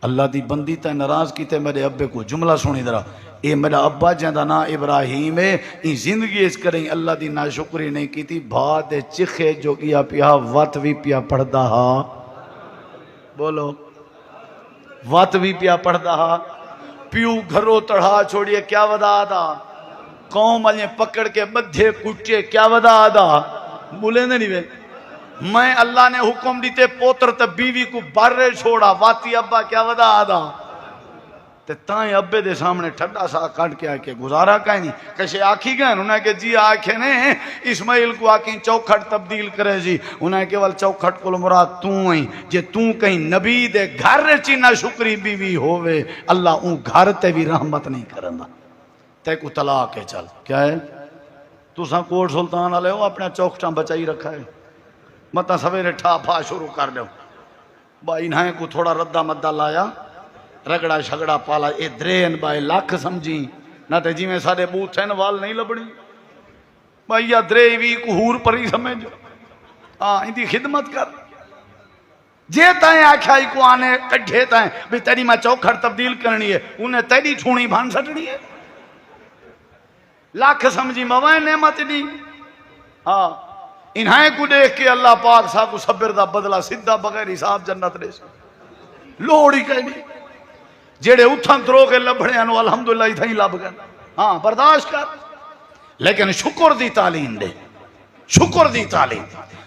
اللہ دی بندی تے ناراض کیتے میرے ابے کو جملہ سنی درہ اے میرا ابا جہاں نا ابراہیم ہے این زندگی اس کریں اللہ دی ناشکری نہیں کیتی بھاد چکھے جو کیا پیا وات بھی پیا پڑھدا ہا بولو وات بھی پیا پڑھدا ہا پیو گھرو تڑھا چھوڑیے کیا ودا دا قوم علیہ پکڑ کے بدھے کٹے کیا ودا دا بولے نہیں بے میں اللہ نے حکم دیتے پوتر تے بیوی کو بارے چھوڑا واتی ابا کیا ودا آدھا تے تائیں ابے دے سامنے ٹھڈا سا کٹ کے آکے گزارا کہیں نہیں کشے آکھی گئے انہیں کہ جی آکھے نے اسماعیل کو آکیں چوکھٹ تبدیل کرے جی انہیں کہ وال چوکھٹ کو مراد توں ہیں جے توں کہیں نبی دے گھر چینا شکری بیوی ہوئے اللہ ان گھر تے بھی رحمت نہیں کرنا تے کو طلاق ہے چل کیا ہے تو ساں کوٹ سلطان علیہ ہو اپنے چوکھٹاں بچائی رکھا ہے مطا سویرے ٹھا پھا شروع کر دو بائی انہیں کو تھوڑا ردہ مدہ لایا رگڑا شگڑا پالا اے درین بائی لاکھ سمجھی نہ تے جی میں سارے بوت ہیں وال نہیں لبڑی بائی یا درے وی کو ہور پری سمجھو ان دی خدمت کر جے تائیں آکھائی کو آنے کڈھے تائیں بھی تیری میں چوکھڑ تبدیل کرنی ہے انہیں تیری چھوڑی بھان سٹنی ہے لاکھ سمجھی موائیں نعمت دی انہیں کو دیکھ کے اللہ پاک صاحب کو صبر دا بدلہ سدھا بغیر حساب جنت دے لوڑی کہنی جیڑے اتھن درو کے لبھڑے انو الحمدللہ ہی تھیں لب گئے ہاں برداشت کر لیکن شکر دی تعلیم دے شکر دی تعلیم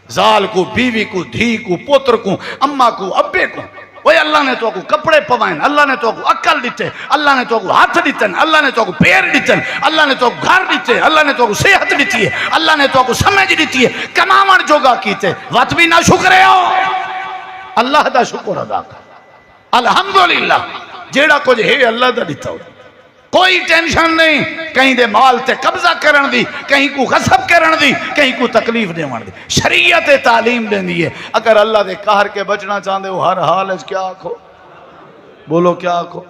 زال کو بیوی کو دھی کو پوتر کو اماں کو ابے کو وہ اللہ نے تو کو کپڑے پوائن، اللہ نے تو کو عقل دیتے، اللہ نے تو کو ہاتھ دیتے، اللہ نے تو کو پیر دیتے، اللہ نے تو کو گھر دیتے، اللہ نے تو کو صحت دیتی ہے، اللہ نے تو کو سمجھ دیتی ہے، کماون جوگا کیتے وقت بھی نہ شکرے ہو اللہ دا شکر ادا کر الحمدللہ جیڑا کچھ ہے اللہ دا دیتا ہو کوئی ٹینشن نہیں کہیں دے مال تے قبضہ کرن دی کہیں کو غصب کرن دی کہیں کو تکلیف دیوان دی شریعت تعلیم دین دی ہے اگر اللہ دے قہر کے بچنا چاہندے ہو ہر حال ہے کیا آکھو بولو کیا آکھو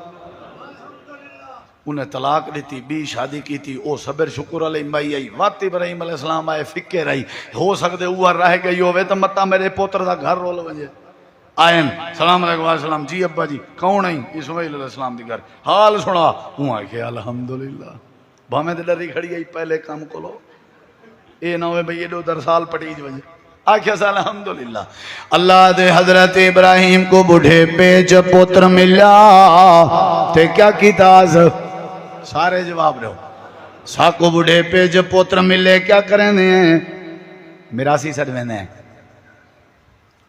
انہیں طلاق دیتی بھی شادی کی تھی او صبر شکر علیہ مائی آئی وقت ابراہیم علیہ السلام آئے فکر آئی ہو سکتے اوہ رہ گئی ہوئے تو مطا میرے پوتر دا گھر رول ونجے آئین سلام علیکم السلام جی ابا جی کون آئی اسماعیل علیہ السلام دی گھر حال سنا ہوں آئے کہ الحمدللہ بھامیں دے ڈری کھڑی آئی پہلے کام کو لو اے نہ ہوئے بھئی یہ 2 سال پٹیج وجہ آکھیا سا الحمدللہ اللہ دے حضرت ابراہیم کو بڑھے پہ جب پوتر ملا تے کیا کی تاز سارے جواب رہو ساکو بڑھے پہ جب پوتر ملے کیا کریں دے میراسی سڑویں دے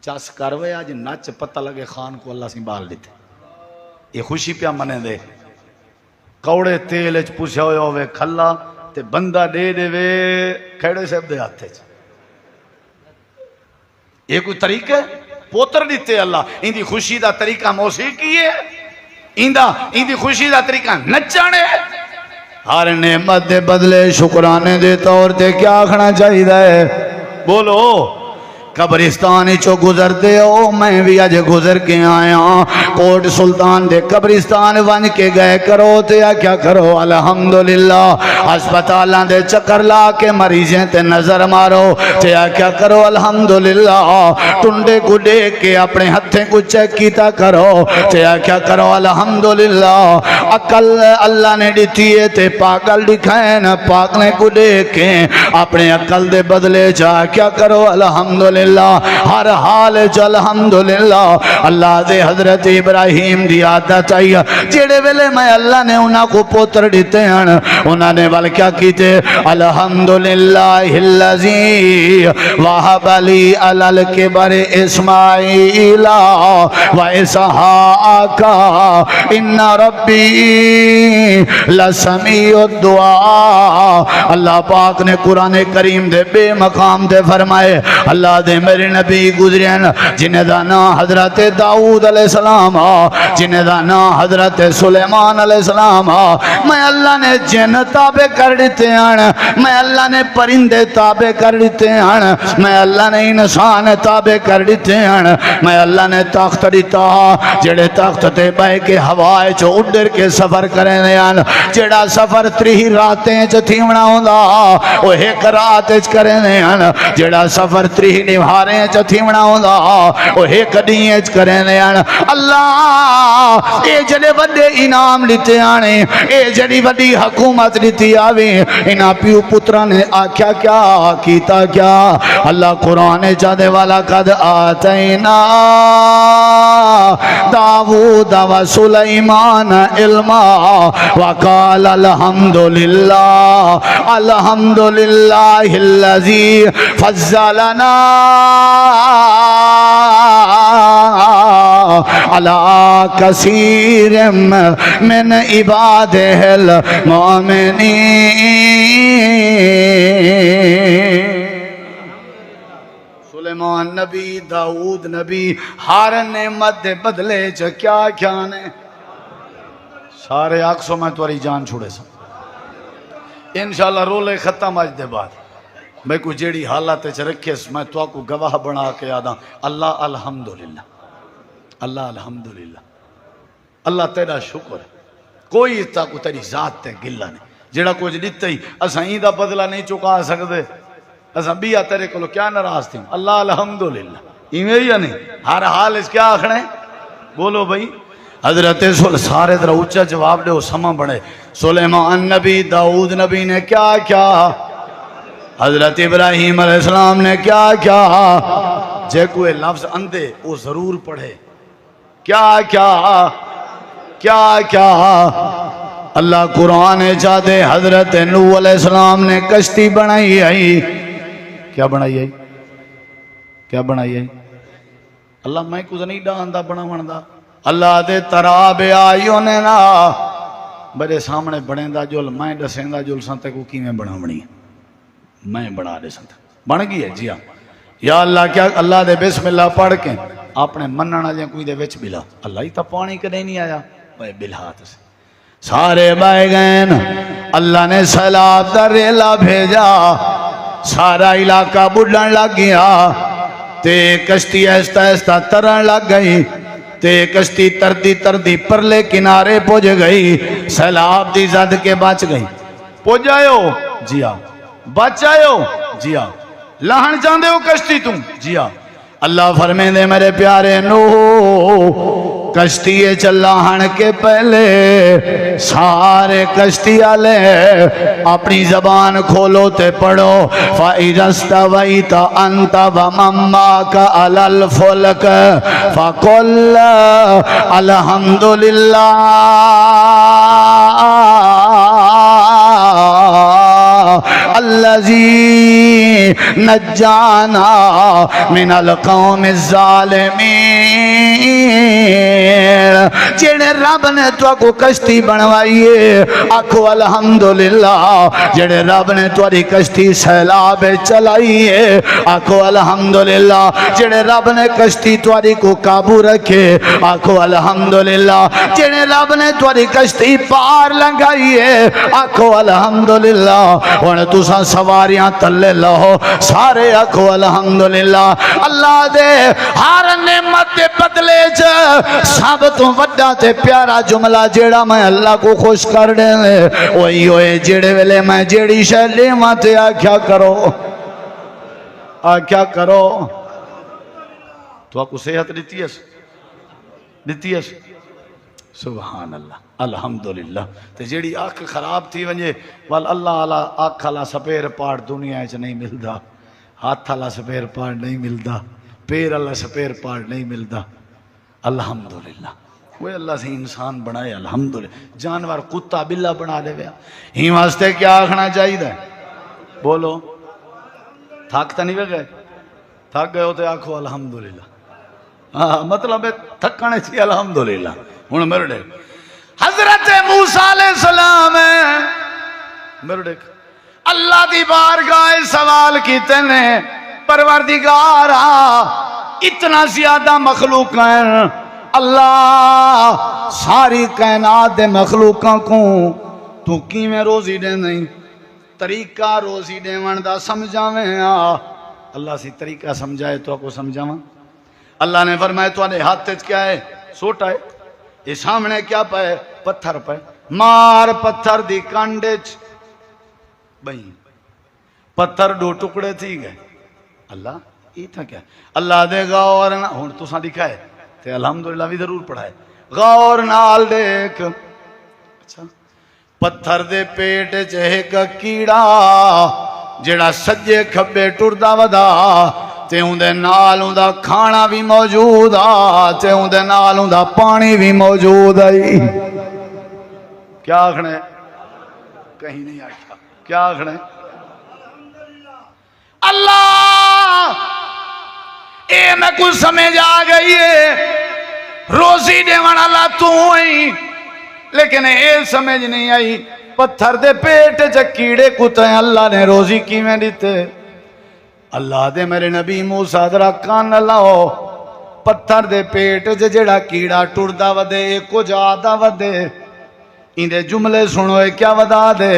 چاس کروے آج نچ پتہ لگے خان کو اللہ سنبھال دیتے یہ خوشی پیا منے دے کوڑے تیل اچ پوچھا ہوئے کھلا تے بندہ دے دے وے کھڑے سے دے آتے یہ کوئی طریقہ پوتر دیتے اللہ ان دی خوشی دا طریقہ موسیقی ہے ان دی خوشی دا طریقہ نچانے ہر نعمت دے بدلے شکرانے دے طور تے کیا آکھنا چاہیے ہے بولو قبرستانی چو گزر دے او میں بھی آج گزر کے آیا کوٹ سلطان دے قبرستان ون کے گئے کرو تے کیا کرو الحمدللہ ہسپتالاں دے چکر لا کے مریضیں تے نظر مارو تے کیا کرو الحمدللہ ٹنڈے کو دیکھ کے اپنے ہتھیں کو چیک کیتا کرو تے کیا کرو الحمدللہ عقل اللہ نے دیتی ہے تے پاگل دکھائیں پاک نے کو دیکھ کے اپنے عقل دے بدلے جا کیا کرو الحمدللہ ہر حال چ الحمدللہ اللہ دے حضرت ابراہیم دی عادت آئی جڑے ویلے میں اللہ نے انہاں کو پوتر دیتے ہیں انہاں نے بل کیا کیتے الحمدللہ الذی وہب لی علی الکبر اسماعیل و اسحاق ان ربی لسمیع الدعاء اللہ پاک نے قرآن کریم دے بے مقام دے فرمائے اللہ دے میرے نبی گزرین جنہیں دا نام حضرت داؤد علیہ السلام جنہیں دا نام حضرت سلیمان علیہ السلام میں اللہ نے جن تابع کر دیتے ہیں میں اللہ نے پرندے تابع کر دیتے ہیں میں اللہ نے انسان تابع کر دیتے ہیں میں اللہ نے تخت دیتا جڑے تخت تے بے کے ہوائے چو اڈر کے سفر کریں ہیں جڑا سفر 3 راتیں چ تھیونا ہوندا او ایک رات چ کریں ہیں جڑا سفر 3 نواریں چ تھیونا ہوندا او ایک ڈیئیں چ کریں ہیں اللہ اے جڑے وڈے انعام دیتے آنے اے جڑی وڈی حکومت دیتی آوے انہاں پیو پترا نے آکھیا کیا کیتا کیا اللہ قرآن چاہدے والا قد آتینا داود و سلیمان علما وقال الحمدللہ الحمدللہ الذی فضلنا علی کثیر من عبادہ المؤمنین سلیمان نبی داؤد نبی ہر نعمت دے بدلے چ کیا کیا نے سارے آکسوں میں تواری جان چھوڑے سا انشاءاللہ رولے ختم آج دے بعد میں کوئی جیڑی حالات چ رکھے میں تو کو گواہ بنا کے یادا اللہ الحمدللہ اللہ الحمدللہ اللہ تیرا شکر ہے کوئی تا کو تیری ذات تے گلہ نہیں جیڑا کچھ دیتا ہی اساں ہی دا بدلہ نہیں چکا سکتے اساں بیا تیرے کو کیا ناراض تھی اللہ الحمدللہ ایویں یا نہیں ہر حال اس کیا آخنے بولو بھائی حضرت سارے در اونچا جواب دے وہ سما بڑھے سلیمان نبی داؤد نبی نے کیا کیا حضرت ابراہیم علیہ السلام نے کیا کیا جے کوئی لفظ اندے وہ ضرور پڑھے کیا کیا کیا کیا اللہ قرآن چاہتے حضرت نوح علیہ السلام نے کشتی بنائی آئی کیا بنائی آئی کیا بنائی آئی اللہ میں کچھ نہیں ڈاندہ بنا مندا اللہ دے ترابے آئیوں نے نا میرے سامنے بڑھیں دا جل میں دسیں دا جل سنتے کو کی میں بڑھا بڑھی میں بڑھا دے سنتے بڑھ گئی ہے جی ہاں یا اللہ کیا اللہ دے بسم اللہ پڑھ کے اپنے مننا جائیں کوئی دے وچ بلا اللہ ہی تا پانی کدے نہیں آیا بھائی بلہات سے سارے بائے گئے اللہ نے سیلاب دا ریلا بھیجا سارا علاقہ بڑھن لگ گیا تے کشتی ایستا ایستا ترن لگ گئی تے کشتی تردی تردی پرلے کنارے پوج گئی سیلاب دی زد کے بچ گئی پوج آئے ہو جی ہاں بچ آئے ہو جی ہاں لہن چاندے ہو کشتی تم جی ہاں اللہ فرمائے دے میرے پیارے نو کشتی چلا ہن کے پہلے سارے کشتی آلے اپنی زبان کھولو تے پڑھو فَإِذَا اسْتَوَيْتَ أَنْتَ وَمَن مَّعَكَ عَلَى الْفُلْكِ فَقُلْ الْحَمْدُ لِلَّهِ الذي نجانا من القوم الظالمين جڑے رب نے تو کو کشتی بنوائیے آکھو الحمدللہ جڑے رب نے تاری کشتی سیلاب چلائیے آکھو الحمدللہ جڑے رب نے کشتی تاری کو قابو رکھے آکھو الحمدللہ جڑے رب نے تاری کشتی پار لنگائیے آکھو الحمدللہ اور تساں سواریاں تلے لہو سارے آکھو الحمدللہ اللہ دے ہر نعمت دے بدلے سب تو وڈا تے پیارا جملہ جیڑا میں اللہ کو خوش کر دے وہی ہوئے جیڑے ویلے میں جیڑی شہلے ماں تے آکھیا کرو آکھیا کرو تو آپ کو صحت دیتی ہے سبحان اللہ الحمدللہ تے جیڑی آنکھ خراب تھی ونجے وال اللہ علا آنکھ علا سپیر پاڑ دنیا ایچ نہیں ملدا ہاتھ علا سپیر پاڑ نہیں ملدا پیر علا سپیر پاڑ نہیں ملدا الحمدللہ وہ اللہ سے انسان بنائے الحمدللہ جانور کتا بلا بنا دے ویا ہی واسطے کیا آکھنا چاہیے دے بولو تھاکتا نہیں گئے تھک گئے ہوتے آکھو الحمدللہ مطلب ہے تھکانے چاہیے الحمدللہ ہوں میرے ڈیک حضرت موسیٰ علیہ السلام میرے ڈیک اللہ دی بارگاہ سوال کیتے نے پروردگارا اتنا زیادہ مخلوق ہیں اللہ ساری کائنات دے مخلوقاں کو تو کی میں روزی دے نہیں طریقہ روزی دے وندہ سمجھاویں اللہ سی طریقہ سمجھائے تو کو سمجھاواں اللہ نے فرمایا تو نے ہاتھ تیج کیا ہے سوٹا ہے یہ سامنے کیا پائے پتھر پائے مار پتھر دی کانڈیچ بھئی پتھر دو ٹکڑے تھی گئے اللہ یہ تھا کیا اللہ دے غور نہ ہون تو ساں دکھائے تے الحمدللہ بھی ضرور پڑھائے غور نال دیکھ اچھا پتھر دے پیٹ چہک کیڑا جڑا سجے کھبے ٹردا ودا تے اندے نال اندہ کھانا بھی موجود تے اندے نال اندہ پانی بھی موجود آئی کیا آکھنے کہیں نہیں آکھا کیا آکھنے اللہ اے میں کچھ سمجھ آ گئی ہے روزی دے وانا اللہ تو ہوئی لیکن اے سمجھ نہیں آئی پتھر دے پیٹ کیڑے کتے اللہ نے روزی کی میں دیتے اللہ دے میرے نبی موسیٰ درہ کان لاؤ پتھر دے پیٹ جڑا کیڑا ٹردا ودے کو جادا ودے ان دے جملے سنوے کیا ودا دے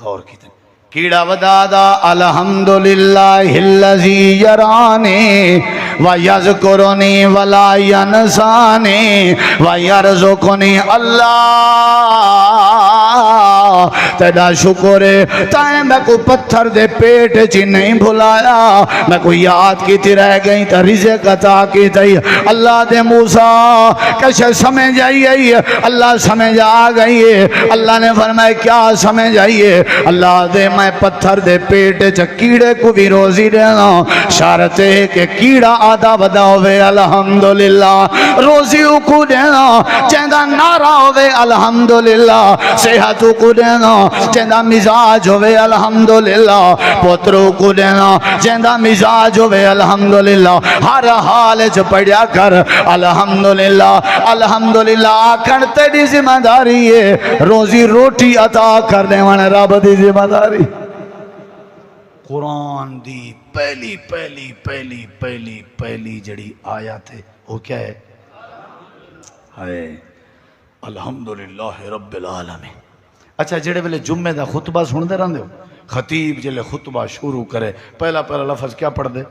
غور کی دے کیڑا ودا دا الحمدللہ اللذی یرانی ویذکرنی ولا ینسانی ویرزقنی اللہ تیرا شکر ہے تائیں میں کو پتھر دے پیٹ چی نہیں بھلایا میں کو یاد کی تی رہ گئی تا رزق عطا کی تی اللہ دے موسیٰ کیسے سمجھ آئیے اللہ سمجھ آ گئی ہے اللہ نے فرمایا کیا سمجھ آئیے اللہ دے میں پتھر دے پیٹ چا کیڑے کو بھی روزی دینا شارت ہے کہ کیڑا آدھا ودا ہوئے الحمدللہ روزی کو دینا چیندہ نارا ہوئے الحمدللہ صحت کو دینا دینا جیندا مزاج ہوے الحمدللہ، پترو کو دینا جیندا مزاج ہوے الحمدللہ، ہر حال وچ پڑھیا کر الحمدللہ الحمدللہ، آکھن تیری ذمہ داری ہے، روزی روٹی عطا کر دیوان رب دی ذمہ داری۔ قرآن دی پہلی پہلی پہلی پہلی پہلی جڑی آیت ہے وہ کیا ہے؟ الحمدللہ رب العالمین۔ اچھا جڑے ویلے جمعے دا خطبہ سن دے رہندے ہو، خطیب جلے خطبہ شروع کرے پہلا لفظ کیا پڑھ دے؟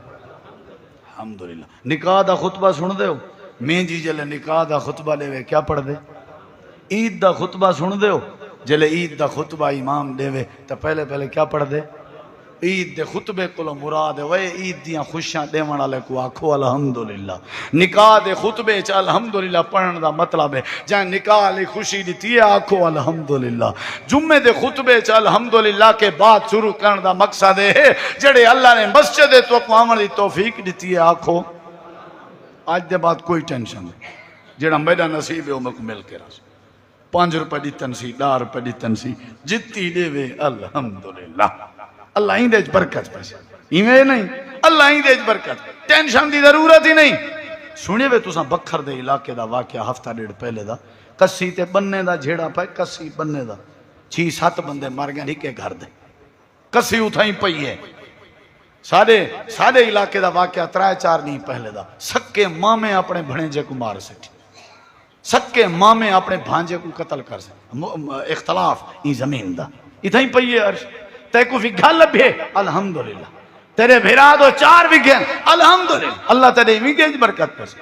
الحمدللہ۔ نکاح دا خطبہ سن دے ہو، مہنجی جلے نکاح دا خطبہ لے کیا پڑھ دے؟ عید دا خطبہ سن دے ہو، جلے عید دا خطبہ امام دے تو پہلے کیا پڑھ دے؟ عید دے خطبے کو مراد ہے وے عید دیاں خوشیاں دیون والے کو آکھو الحمدللہ۔ نکاح دے خطبے چ الحمدللہ پڑھن دا مطلب ہے جہاں نکاح لی خوشی دیتی ہے آکھو الحمدللہ۔ جمعے دے خطبے چ الحمدللہ کے بعد شروع کرن دا مقصد ہے جڑے اللہ نے مسجد تو آمن دی توفیق دیتی ہے آکھو آج دے بعد کوئی ٹینشن نہیں، جڑا میرا نصیب ہے وہ میں کو مل کے راس 5 روپے دیتن سی 10 روپے دیتن سی جتی دے وے الحمدللہ۔ اللہ ہی دیج برکت پیسے ایویں نہیں، اللہ ہی دیج برکت، ٹینشن دی ضرورت ہی نہیں۔ سنے وے تساں بکھر دے علاقے دا واقعہ ہفتہ ڈیڑھ پہلے دا، کسی تے بننے دا جھیڑا پائے، کسی بننے دا 6-7 بندے مر گئے نکے گھر دے، کسی اتھائیں پئی ہے۔ سارے علاقے دا واقعہ 3-4 نہیں پہلے دا، سکے مامے اپنے بھنیجے کو مار سکے، سکے مامے اپنے بھانجے کو قتل کر سکے، اختلاف ای زمین دا اتھائیں پئی ہے۔ عرش تے کو وگھا لبھے الحمدللہ، تیرے بھیرا دو 4 وگھے الحمدللہ، اللہ تیرے وگھے برکت پس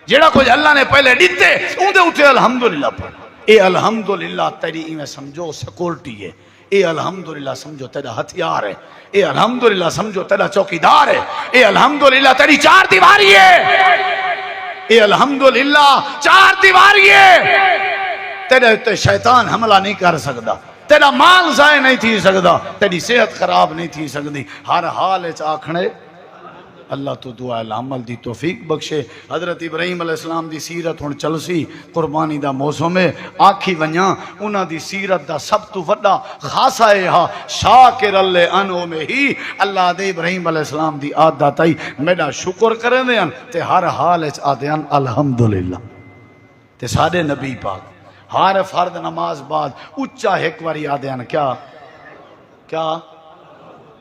جیڑا کچھ اللہ نے پہلے دیتے اون دے اٹھے الحمدللہ پڑھ۔ اے الحمدللہ تیری ایویں سمجھو سیکورٹی ہے، اے الحمدللہ سمجھو تیرا ہتھیار ہے، اے الحمدللہ سمجھو تیرا چوکیدار ہے، اے الحمدللہ تیری 4 دیواری ہے، اے الحمدللہ 4 دیواری ہے، تیرے تے شیطان حملہ نہیں کر سکتا، تیرا مال ضائع نہیں تھی سکتا، تیری صحت خراب نہیں تھی سکتی، ہر حال اچ آکھنے اللہ تو دعا العمل دی توفیق بخشے۔ حضرت ابراہیم علیہ السلام دی سیرت ہن چلسی، قربانی دا موسم ہے، آکھی ونجاں انہاں دی سیرت دا سب تو وڈا خاصا ہے ہا شاکر انعم ہی اللہ دے ابراہیم علیہ السلام دی عادت آئی میرا شکر کریں دے تے ہر حال اچ آدے الحمدللہ۔ تے ساڈے نبی پاک ہر فرد نماز بعد اچھا ایک واری آدھیان کیا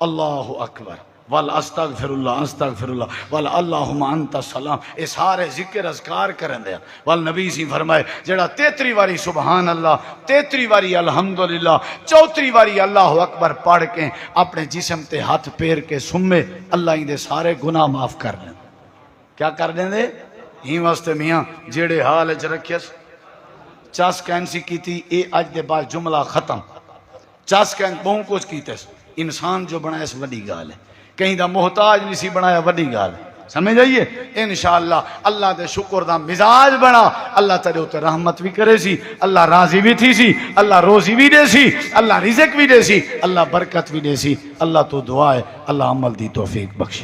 اللہ اکبر والاستغفر اللہ استغفر اللہ واللہم انت السلام، اے سارے ذکر اذکار کریں دیا۔ والنبی سی فرمائے جڑا 33 واری سبحان اللہ، 33 واری الحمدللہ، 34 واری اللہ اکبر پڑھ کے اپنے جسم تے ہاتھ پیر کے سمے اللہ ہی دے سارے گناہ معاف کر دیں۔ کیا کر دیں دے؟ ہی واسطے میاں جیڑے حال اچ رکھیس چاس کینسی کی تھی، اے آج دے بعد جملہ ختم، چاس کین بہن کچھ کیتے انسان جو بنایا اس وڈی گال ہے، کہیں دا محتاج نہیں سی بنایا وڈی گال ہے، سمجھ آئیے؟ انشاءاللہ اللہ دے شکر دا مزاج بنا، اللہ تیرے ہوتے رحمت بھی کرے سی، اللہ راضی بھی تھی سی، اللہ روزی بھی دے سی، اللہ رزق بھی دے سی، اللہ برکت بھی دے سی۔ اللہ تو دعا ہے اللہ عمل دی توفیق بخش۔